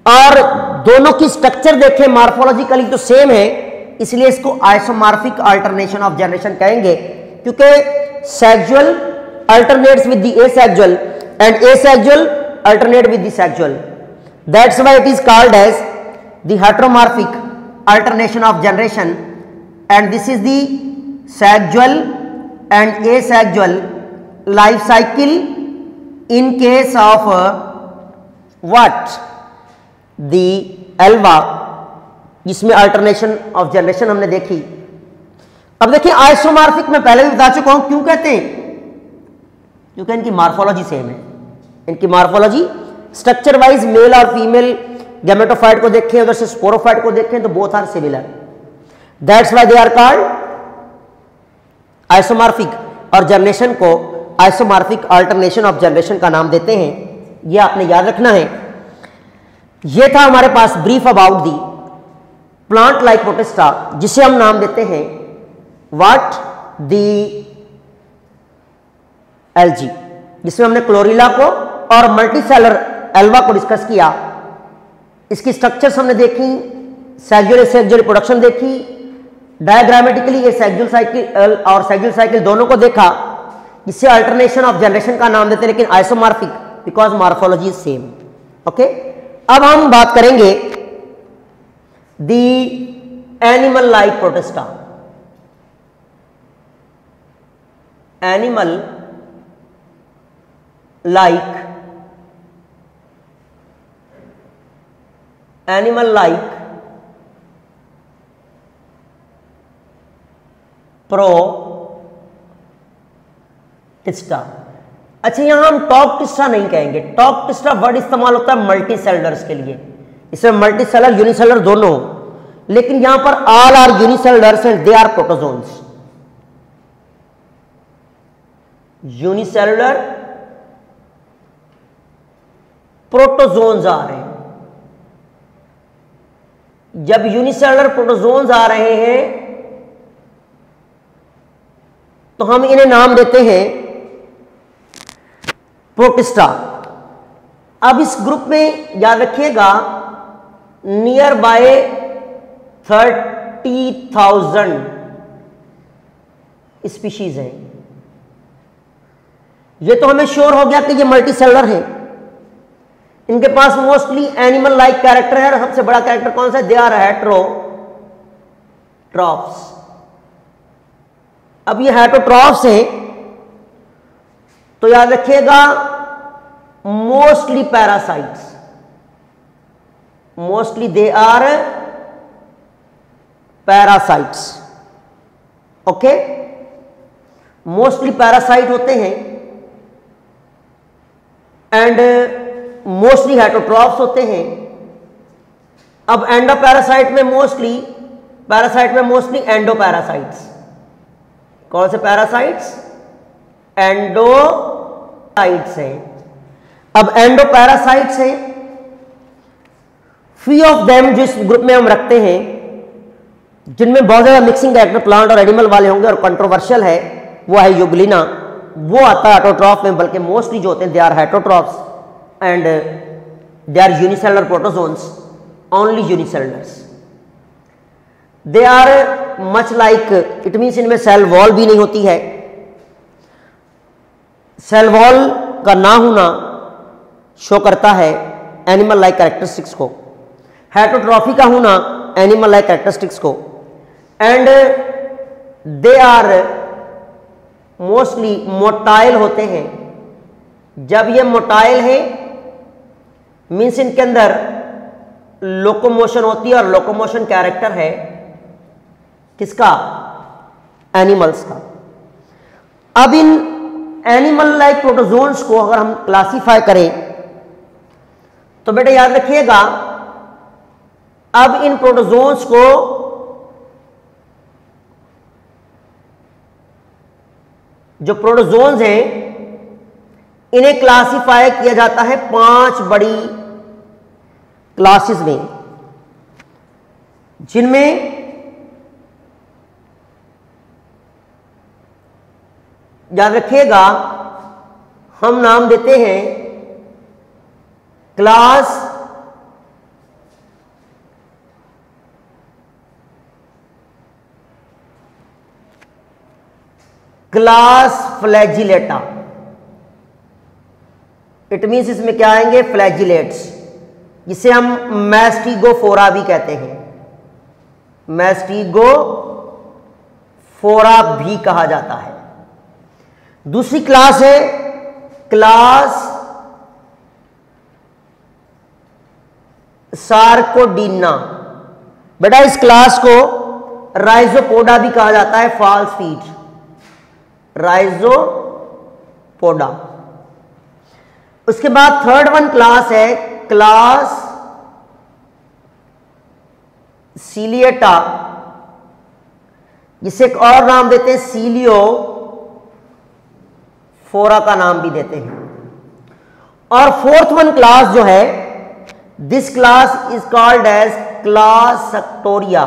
Speaker 1: और दोनों की स्ट्रक्चर देखें मार्फोलॉजिकली तो सेम है, इसलिए इसको आइसोमॉर्फिक अल्टरनेशन ऑफ जनरेशन कहेंगे, क्योंकि sexual alternates with the asexual and asexual alternate with the sexual. That's why it is called as the heteromorphic alternation of generation, and this is the sexual and asexual life cycle in case of what, the alva, जिसमें alternation of generation हमने देखी। अब देखिए isomorphic में पहले भी बता चुका हूं, क्यों कहते हैं, क्योंकि इनकी मार्फोलॉजी सेम है। इनकी मार्फोलॉजी स्ट्रक्चर वाइज मेल और फीमेल गैमेटोफाइट को देखें, उधर से स्पोरोफाइट को देखें, तो both are similar, that's why they are called isomorphic, और जनरेशन को आइसोमॉर्फिक अल्टरनेशन ऑफ जनरेशन का नाम देते हैं। यह आपने याद रखना है। यह था हमारे पास brief about the plant like Protista, जिसे हम नाम देते हैं व्हाट, दी एल्जी, जिसमें हमने क्लोरीला को और मल्टीसेलर एल्वा को डिस्कस किया। इसकी स्ट्रक्चर्स हमने देखी, सेक्सुअल एसेक्सुअल रिप्रोडक्शन देखी, डायग्रामेटिकली ये सेक्सुअल साइकिल और सेक्सुअल साइकिल दोनों को देखा, जिससे अल्टरनेशन ऑफ जनरेशन का नाम देते हैं, लेकिन isomorphic because morphology is same. Okay, अब हम बात करेंगे the animal like protista. Animal like protista। अच्छा, यहां हम टॉक्टिस्ट्रा नहीं कहेंगे, टॉक्टिस्ट्रा वर्ड इस्तेमाल होता है मल्टी सेलुलर्स के लिए, इसमें मल्टी सेलर यूनिसेलर दोनों, लेकिन यहां पर all are unicellulars and they are protozoans. Unicellular protozoans आ रहे हैं। जब यूनिसेलुलर प्रोटोजोन्स आ रहे हैं तो हम इन्हें नाम देते हैं प्रोटिस्टा। अब इस ग्रुप में याद रखिएगा नियर बाय 30,000 स्पीशीज हैं। ये तो हमें श्योर हो गया कि ये मल्टी सेलुलर है। इनके पास मोस्टली एनिमल लाइक कैरेक्टर है और सबसे बड़ा कैरेक्टर कौन सा है? They are heterotrophs. अब ये हेटेरोट्रॉफ्स हैं तो याद रखिएगा mostly parasites, mostly they are parasites. Okay, mostly parasite होते हैं एंड मोस्टली हेटेरोट्रॉफ्स होते हैं। अब एंडोपैरासाइट में मोस्टली एंडोपैरासाइट्स। कौन से पैरासाइट्स? एंडोसाइट्स हैं। अब एंडोपैरासाइट्स हैं, फ्री ऑफ देम जो इस ग्रुप में हम रखते हैं, जिनमें बहुत ज्यादा मिक्सिंग कैरेक्टर प्लांट और एनिमल वाले होंगे और कंट्रोवर्शियल है, वो है यूग्लिना। वो आता है हेटेरोट्रॉफ में, बल्कि मोस्टली जो होते हैं they are heterotrophs and they are unicellular protozoans, only unicellulars. They are much like, it means इनमें सेल वॉल भी नहीं होती है। सेल वॉल का ना होना शो करता है एनिमल लाइक कैरेक्टरिस्टिक्स को, हेटेरोट्रॉफी का होना एनिमल लाइक कैरेक्टरिस्टिक्स को, and they are mostly motile होते हैं। जब ये मोटाइल है मीन्स इनके अंदर लोकोमोशन होती है, और लोकोमोशन कैरेक्टर है किसका? एनिमल्स का। अब इन एनिमल लाइक प्रोटोजोन्स को अगर हम क्लासिफाई करें तो बेटा याद रखिएगा, अब इन प्रोटोजोन्स को जो प्रोटोजोन्स हैं इन्हें क्लासिफाई किया जाता है 5 बड़ी क्लासेस में, जिनमें याद रखिएगा हम नाम देते हैं क्लास फ्लैजिलेटा। इट मीन्स इसमें क्या आएंगे? फ्लैजिलेट्स, जिसे हम मैस्टिगोफोरा भी कहते हैं, मैस्टिगोफोरा भी कहा जाता है। दूसरी क्लास है क्लास सार्कोडीना। बेटा इस क्लास को राइजोपोडा भी कहा जाता है, फॉल्स फीट, राइजोपोडा। उसके बाद थर्ड वन क्लास है क्लास सीलिएटा, जिसे एक और नाम देते हैं सीलियोफोरा का नाम भी देते हैं। और फोर्थ वन क्लास जो है, this class is called as class Suctoria,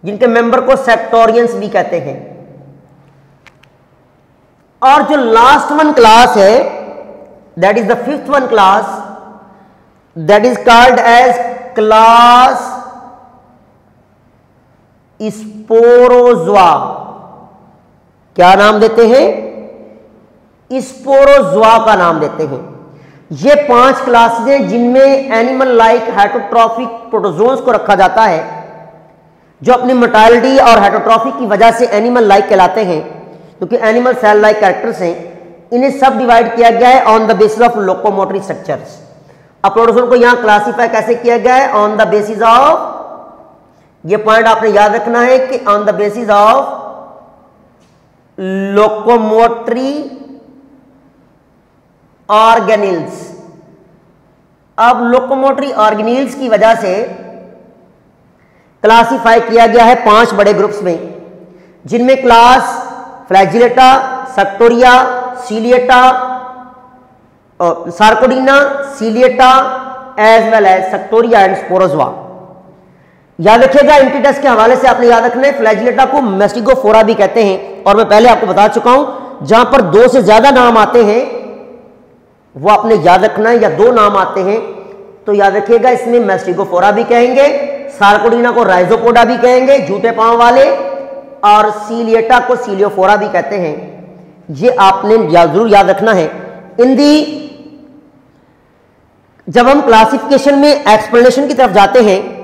Speaker 1: जिनके मेंबर को सेक्टोरियंस भी कहते हैं। और जो लास्ट वन क्लास है, that is the fifth one class, that is called as class Sporozoa. क्या नाम देते हैं? स्पोरोजोआ का नाम देते हैं। ये 5 क्लासेस हैं जिनमें एनिमल लाइक हेटेरोट्रॉफिक प्रोटोजोन्स को रखा जाता है, जो अपनी मोटालिटी और हेटेरोट्रॉफी की वजह से एनिमल लाइक कहलाते हैं, क्योंकि एनिमल सेल लाइक कैरेक्टर्स हैं। इन्हें सब डिवाइड किया गया है on the basis of locomotory structures. अब प्रोटोजोन को यहां क्लासिफाई कैसे किया गया है? ऑन द बेसिस ऑफ, ये पॉइंट आपने याद रखना है कि on the basis of locomotory organelles. अब लोकोमोटरी ऑर्गेनिल्स की वजह से क्लासिफाई किया गया है 5 बड़े ग्रुप्स में, जिनमें class Flagellata, Suctoria, Ciliata, Sarcodina, Ciliata as well as Suctoria and Sporozoa. याद रखिएगा, एंटीटेस्ट के हवाले से आपने याद रखना है, फ्लैजिलेटा को मेस्टिगोफोरा भी कहते हैं, और मैं पहले आपको बता चुका हूं जहां पर 2 से ज्यादा नाम आते हैं वो आपने याद रखना है, या 2 नाम आते हैं तो याद रखिएगा इसमें मेस्टिगोफोरा भी कहेंगे, सार्कोडीना को राइजोपोडा भी कहेंगे, जूते पांव वाले, और सीलिएटा को सीलियोफोरा भी कहते हैं। ये आपने जरूर याद रखना है। इन दी जब हम क्लासिफिकेशन में एक्सप्लेनेशन की तरफ जाते हैं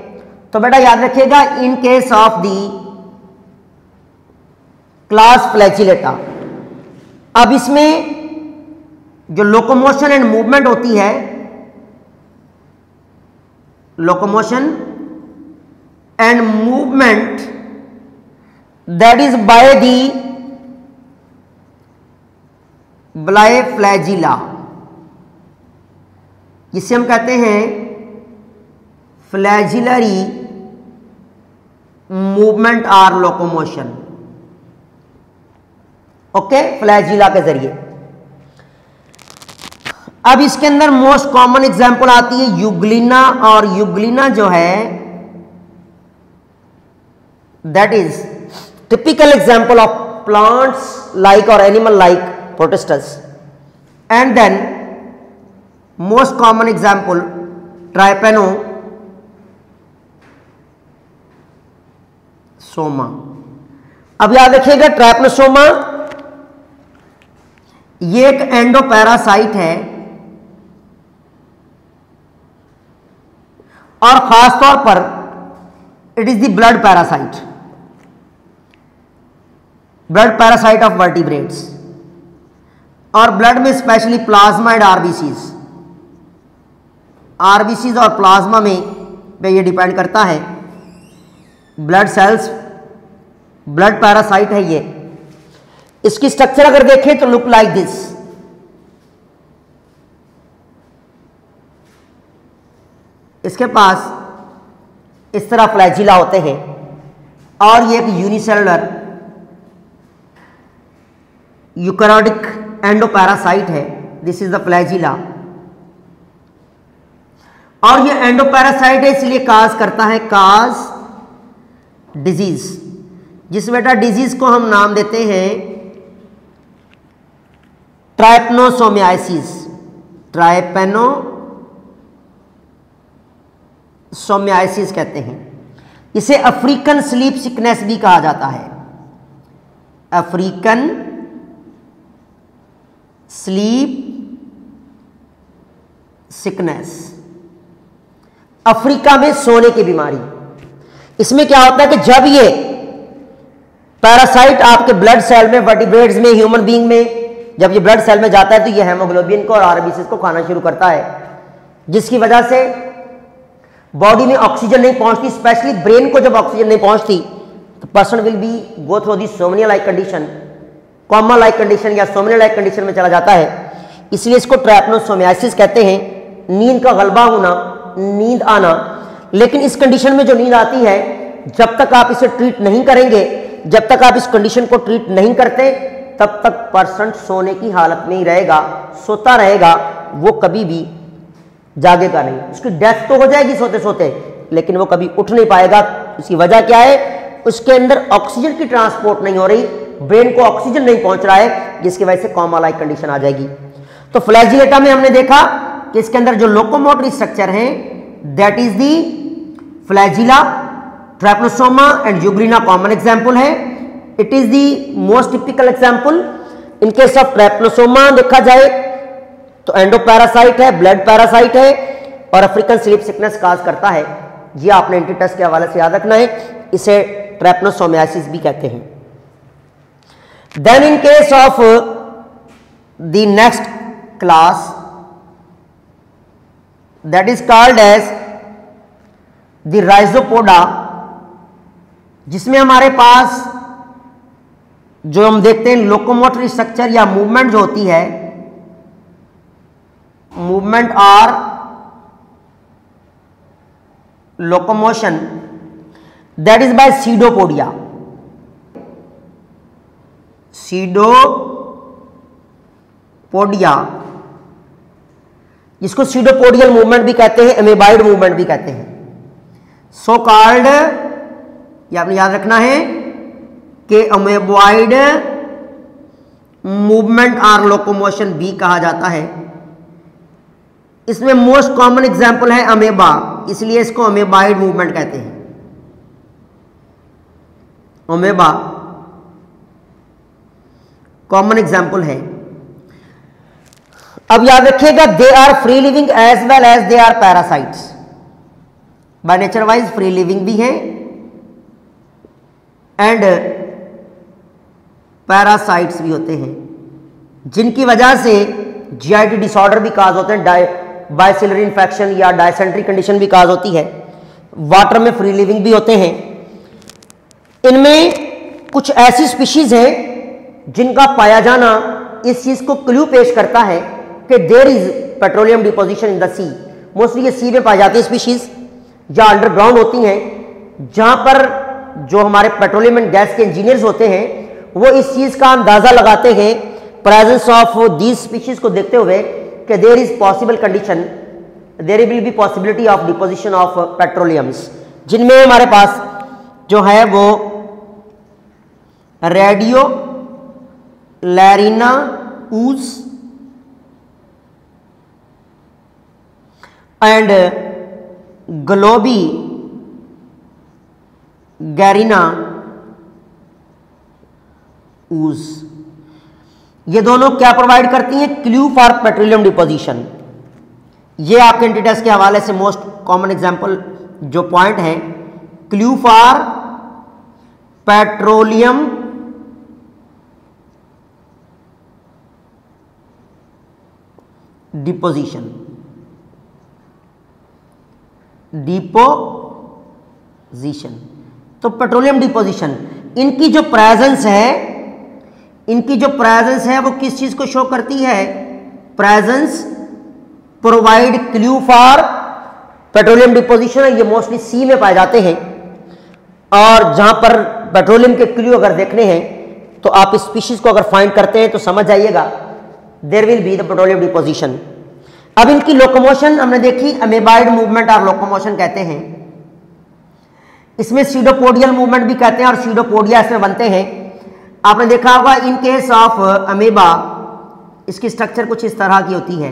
Speaker 1: तो बेटा याद रखिएगा, in case of the class Flagellata, अब इसमें जो लोकोमोशन एंड मूवमेंट होती है, locomotion and movement that is by the flagella, जिसे हम कहते हैं flagellar movement or locomotion. Okay, flagella के जरिए। अब इसके अंदर मोस्ट कॉमन एग्जांपल आती है यूग्लिना, और यूग्लिना जो है that is typical example of plants like और animal like protists, and then most common example Trypanosoma. अब याद रखिएगा, ट्राइपेनोसोमा ये एक एंडोपैरासाइट है, और खासतौर पर it is the blood parasite, blood parasite of vertebrates, और ब्लड में specially plasma and RBCs, RBCs और प्लाज्मा में पे ये डिपेंड करता है। ब्लड सेल्स, ब्लड पैरासाइट है ये। इसकी स्ट्रक्चर अगर देखें तो लुक लाइक दिस। इसके पास इस तरह फ्लैजिला होते हैं, और ये एक यूनिसेलुलर यूकैरियोटिक एंडोपैरासाइट है। दिस इज द फ्लैजिला, और ये एंडोपैरासाइट है इसलिए काज करता है, काज डिजीज, जिस बेटा डिजीज को हम नाम देते हैं ट्राइपेनोसोमियासिस, ट्राइपेनोसोमियासिस कहते हैं। इसे अफ्रीकन स्लीप सिकनेस भी कहा जाता है, अफ्रीकन स्लीप सिकनेस, अफ्रीका में सोने की बीमारी। इसमें क्या होता है कि जब ये पैरासाइट आपके ब्लड सेल में, वर्टिब्रेट्स में, ह्यूमन बीइंग में जब ये ब्लड सेल में जाता है तो ये हेमोग्लोबिन को और आरबीसी को खाना शुरू करता है, जिसकी वजह से बॉडी में ऑक्सीजन नहीं पहुंचती, स्पेशली ब्रेन को जब ऑक्सीजन नहीं पहुंचती तो person will be go through the somnia like condition, coma like condition या सोमनिया लाइक कंडीशन में चला जाता है। इसलिए इसको ट्राइपेनोसोमियासिस कहते हैं, नींद का गलबा होना, नींद आना। लेकिन इस कंडीशन में जो नींद आती है, जब तक आप इसे ट्रीट नहीं करेंगे, जब तक आप इस कंडीशन को ट्रीट नहीं करते, तब तक पर्सन सोने की हालत में ही रहेगा, सोता रहेगा, वो कभी भी जागेगा नहीं। उसकी डेथ तो हो जाएगी सोते सोते, लेकिन वो कभी उठ नहीं पाएगा। उसकी वजह क्या है? उसके अंदर ऑक्सीजन की ट्रांसपोर्ट नहीं हो रही, ब्रेन को ऑक्सीजन नहीं पहुंच रहा है, जिसकी वजह से कोमा लाइक कंडीशन आ जाएगी। तो फ्लैजिलेटा में हमने देखा कि इसके अंदर जो लोकोमोटरी स्ट्रक्चर है that is the flagella, Trypanosoma and Euglena common example है। It is the most typical example. In case of Trypanosoma देखा जाए तो एंडोपैरासाइट है, ब्लड पैरासाइट है, और अफ्रीकन स्लीप सिकनेस काज करता है। ये आपने एंटीटेस्ट के हवाले से याद रखना है, इसे ट्राइपेनोसोमियासिस भी कहते हैं। Then in case of the next class that is called as the Rhizopoda, जिसमें हमारे पास जो हम देखते हैं लोकोमोटरी स्ट्रक्चर या मूवमेंट जो होती है, मूवमेंट और locomotion, that is bye pseudopodia. Pseudopodia, इसको सीडोपोडियल मूवमेंट भी कहते हैं, अमीबाइड मूवमेंट भी कहते हैं। सो कॉल्ड, ये आपने याद रखना है कि अमीबाइड मूवमेंट और लोकोमोशन भी कहा जाता है। इसमें मोस्ट कॉमन एग्जांपल है अमीबा, इसलिए इसको अमीबाइड मूवमेंट कहते हैं। अमीबा कॉमन एग्जांपल है। अब याद रखिएगा, they are free living as well as they are parasites. By nature wise free living भी हैं एंड पैरासाइट्स भी होते हैं, जिनकी वजह से जीआईटी डिसऑर्डर भी काज होते हैं, बायसिलरी इन्फेक्शन या डायसेंट्री कंडीशन भी काज होती है। वाटर में फ्री लिविंग भी होते हैं। इनमें कुछ ऐसी स्पीशीज हैं जिनका पाया जाना इस चीज को क्लू पेश करता है कि there is petroleum deposition in the sea. Mostly ये सी में पाई जाती है स्पीशीज, या अंडरग्राउंड होती हैं, जहां पर जो हमारे पेट्रोलियम एंड गैस के इंजीनियर्स होते हैं वो इस चीज का अंदाजा लगाते हैं प्रेजेंस ऑफ दीज स्पीशीज को देखते हुए कि there is possible condition, there will be possibility of deposition of petroleums, जिनमें हमारे पास जो है वो radiolarian ooze and globigerina ooze, ये दोनों क्या प्रोवाइड करती हैं? Clue for petroleum deposition. ये आपके एंटीटेस्ट के हवाले से मोस्ट कॉमन एग्जांपल जो पॉइंट है, clue for petroleum deposition, deposition. तो पेट्रोलियम डिपोजिशन, इनकी जो प्रेजेंस है वो किस चीज को शो करती है? Presence provide clue for petroleum deposition. ये मोस्टली सी में पाए जाते हैं, और जहां पर पेट्रोलियम के क्लू अगर देखने हैं तो आप इस स्पीशीज को अगर फाइंड करते हैं तो समझ जाइएगा there will be the petroleum deposition. अब इनकी लोकोमोशन हमने देखी, अमीबाइड मूवमेंट और लोकोमोशन कहते हैं। इसमें सीडोपोडियल मूवमेंट भी कहते हैं और सीडोपोडिया इसमें बनते हैं। आपने देखा होगा इन केस ऑफ अमीबा इसकी स्ट्रक्चर कुछ इस तरह की होती है।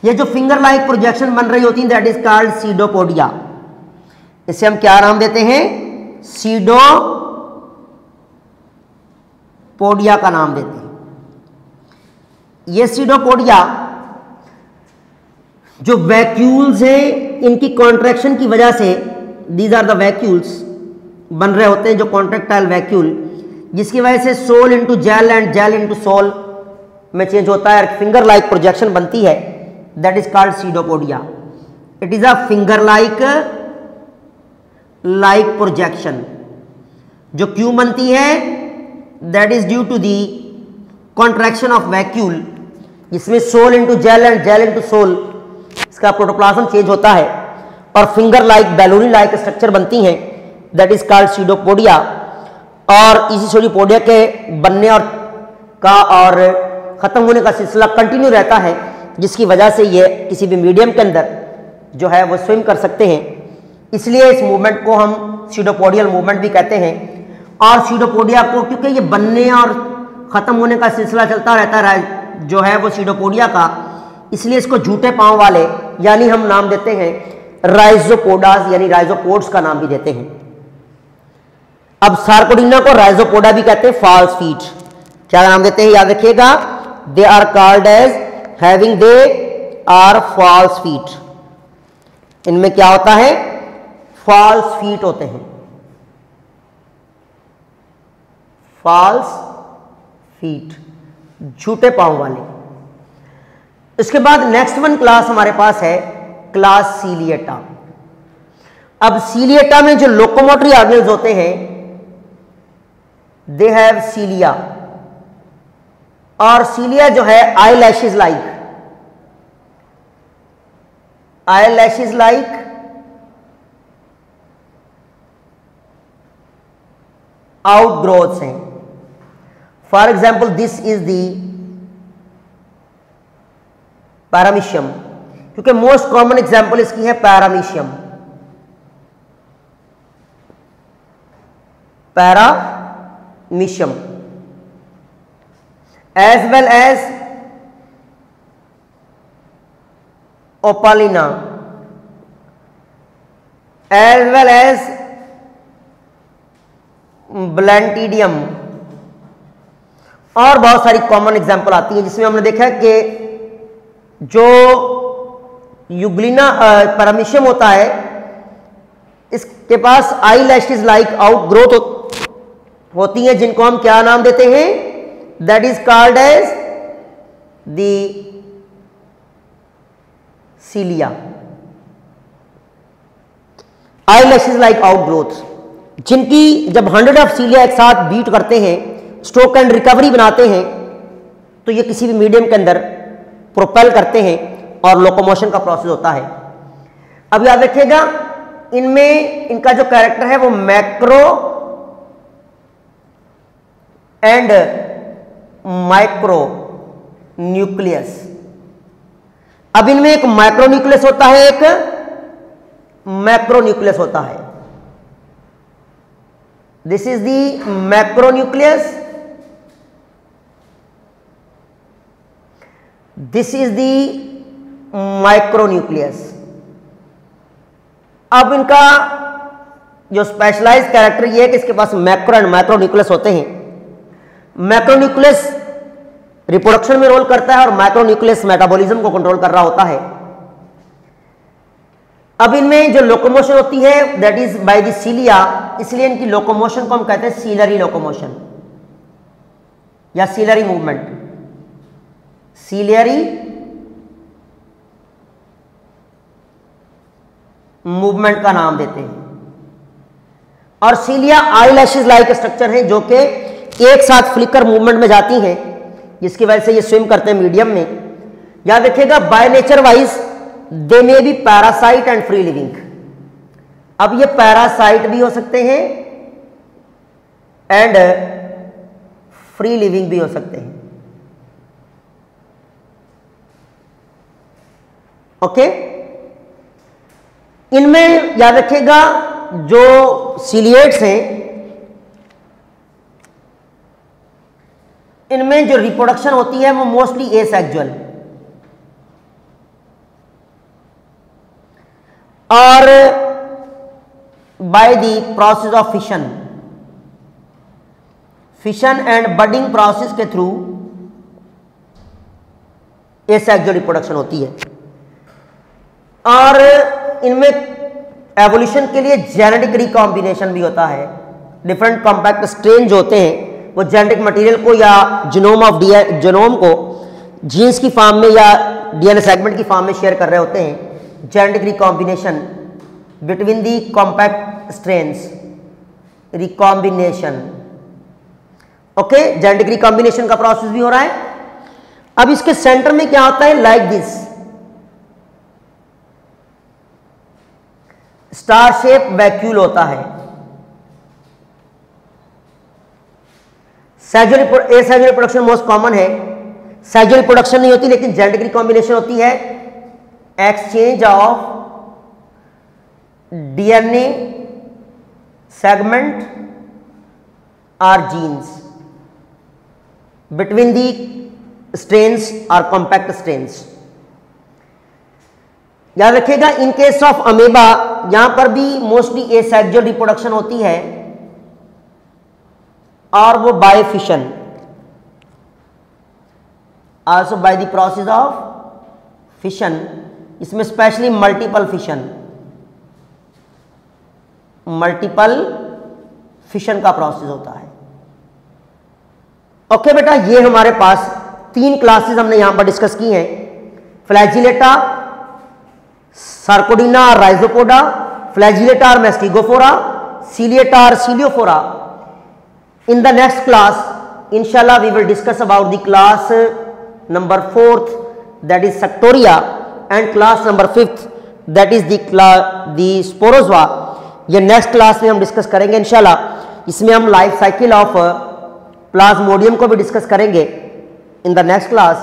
Speaker 1: ये जो फिंगर लाइक प्रोजेक्शन बन रही होती है दैट इज कॉल्ड सीडोपोडिया। इसे हम क्या नाम देते हैं? सीडोपोडिया का नाम देते हैं। ये सीडोपोडिया जो वैक्यूल्स हैं, इनकी कॉन्ट्रैक्शन की वजह से, दीज आर द वैक्यूल्स बन रहे होते हैं, जो कॉन्ट्रैक्टाइल वैक्यूल, जिसकी वजह से sol into gel and gel into sol में चेंज होता है, फिंगर लाइक प्रोजेक्शन बनती है, that is called pseudopodia. It is a finger like projection. जो क्यों बनती है? That is due to the contraction of vacuole, जिसमें sol into gel and gel into sol इसका प्रोटोप्लाज्म चेंज होता है और finger like balloony like structure बनती हैं, दैट इज कॉल्ड सीडोपोडिया। और इसी सीडोपोडिया के बनने और खत्म होने का सिलसिला कंटिन्यू रहता है, जिसकी वजह से ये किसी भी मीडियम के अंदर जो है वो स्विम कर सकते हैं। इसलिए इस मूवमेंट को हम सीडोपोडियल मूवमेंट भी कहते हैं। और सीडोपोडिया को क्योंकि ये बनने और खत्म होने का सिलसिला चलता रहता है जो है वो सीडोपोडिया का, इसलिए इसको झूठे पांव वाले यानी हम नाम देते हैं राइजोपोडास, यानी राइजोपोड्स का नाम भी देते हैं। अब सार्कोडिना को राइजोपोडा भी कहते हैं, फॉल्स फीट। क्या नाम देते हैं? याद रखिएगा, they are called as having they are false feet. इनमें क्या होता है? फॉल्स फीट होते हैं, फॉल्स फीट, झूठे पांव वाले। इसके बाद नेक्स्ट वन क्लास हमारे पास है क्लास सीलिएटा। अब सीलिएटा में जो लोकोमोटरी ऑर्गेन्स होते हैं दे हैव सीलिया, और सीलिया जो है eyelashes like, eyelashes like outgrowths हैं। For example this is the paramecium, क्योंकि मोस्ट कॉमन एग्जाम्पल इसकी है paramecium, paramecium, as well as Opalina, as well as Balantidium, और बहुत सारी कॉमन एग्जाम्पल आती है जिसमें हमने देखा कि जो यूग्लिना पैरामीशियम होता है इसके पास आई लैशेज लाइक आउटग्रोथ होती हैं, जिनको हम क्या नाम देते हैं, that is called as the cilia, eyelashes like outgrowth, जिनकी जब 100 ऑफ सीलिया एक साथ बीट करते हैं, स्ट्रोक एंड रिकवरी बनाते हैं, तो ये किसी भी मीडियम के अंदर प्रोपेल करते हैं और लोकोमोशन का प्रोसेस होता है। अब याद रखिएगा इनमें इनका जो कैरेक्टर है वो मैक्रो एंड माइक्रो न्यूक्लियस। अब इनमें एक माइक्रो न्यूक्लियस होता है, एक मैक्रो न्यूक्लियस होता है। This is the macro nucleus, this is the micro nucleus. अब इनका जो स्पेशलाइज्ड कैरेक्टर ये है कि इसके पास मैक्रो एंड माइक्रो न्यूक्लियस होते हैं। मैक्रो न्यूक्लियस रिप्रोडक्शन में रोल करता है और माइक्रो न्यूक्लियस मेटाबॉलिज्म को कंट्रोल कर रहा होता है। अब इनमें जो लोकोमोशन होती है दैट इज बाय द सीलिया, इसलिए इनकी लोकोमोशन को हम कहते हैं सीलरी लोकोमोशन या सीलरी मूवमेंट, सीलरी मूवमेंट का नाम देते हैं। और सीलिया आई लैशेज लाइक स्ट्रक्चर है जो कि एक साथ फ्लिकर मूवमेंट में जाती हैं, जिसकी वजह से ये स्विम करते हैं मीडियम में। याद रखिएगा bye nature wise they may be parasite and free living. अब ये पैरासाइट भी हो सकते हैं एंड फ्री लिविंग भी हो सकते हैं। ओके, इनमें याद रखिएगा जो सीलिएट्स हैं इनमें जो रिप्रोडक्शन होती है वो मोस्टली एसेक्सुअल, और bye the process of fission, fission and budding process के थ्रू एसेक्सुअल रिप्रोडक्शन होती है। और इनमें एवोल्यूशन के लिए जेनेटिक रिकॉम्बिनेशन भी होता है। डिफरेंट कॉम्पैक्ट स्ट्रेन जो होते हैं वो जेनेटिक मटेरियल को या जीनोम को जीन्स की फॉर्म में या डीएनए सेगमेंट की फॉर्म में शेयर कर रहे होते हैं। Genetic recombination between the compact strains, recombination. Okay, genetic recombination का प्रोसेस भी हो रहा है। अब इसके सेंटर में क्या होता है, like this star shape vacuole होता है। सेक्सुअल रिप्रोडक्शन मोस्ट कॉमन है। सेक्सुअल रिप्रोडक्शन नहीं होती लेकिन जेनेटिक रिकॉम्बिनेशन होती है। एक्सचेंज ऑफ डीएनए सेगमेंट और जीन्स बिटवीन दी स्ट्रेन्स और कॉम्पैक्ट स्ट्रेन्स। याद रखिएगा इन केस ऑफ अमेबा यहां पर भी मोस्टली एसेक्सुअल रिप्रोडक्शन होती है और वो by fission, also by the process of fission. इसमें specially multiple fission, multiple fission का प्रोसेस होता है। ओके बेटा, ये हमारे पास 3 क्लासेस हमने यहां पर डिस्कस की हैं। फ्लैजिलेटा, सार्कोडिना और राइजोपोडा, फ्लैजिलेटा और मैस्टिगोफोरा, सीलिएटा और Ciliophora. In the next class, inshallah, we will discuss about the class number 4th, that is Sectoria, and class number 5th, that is the Sporozoa. ये नेक्स्ट क्लास में हम डिस्कस करेंगे इंशाल्लाह। इसमें हम लाइफ साइकिल ऑफ प्लाज्मोडियम को भी discuss करेंगे इन द नेक्स्ट क्लास।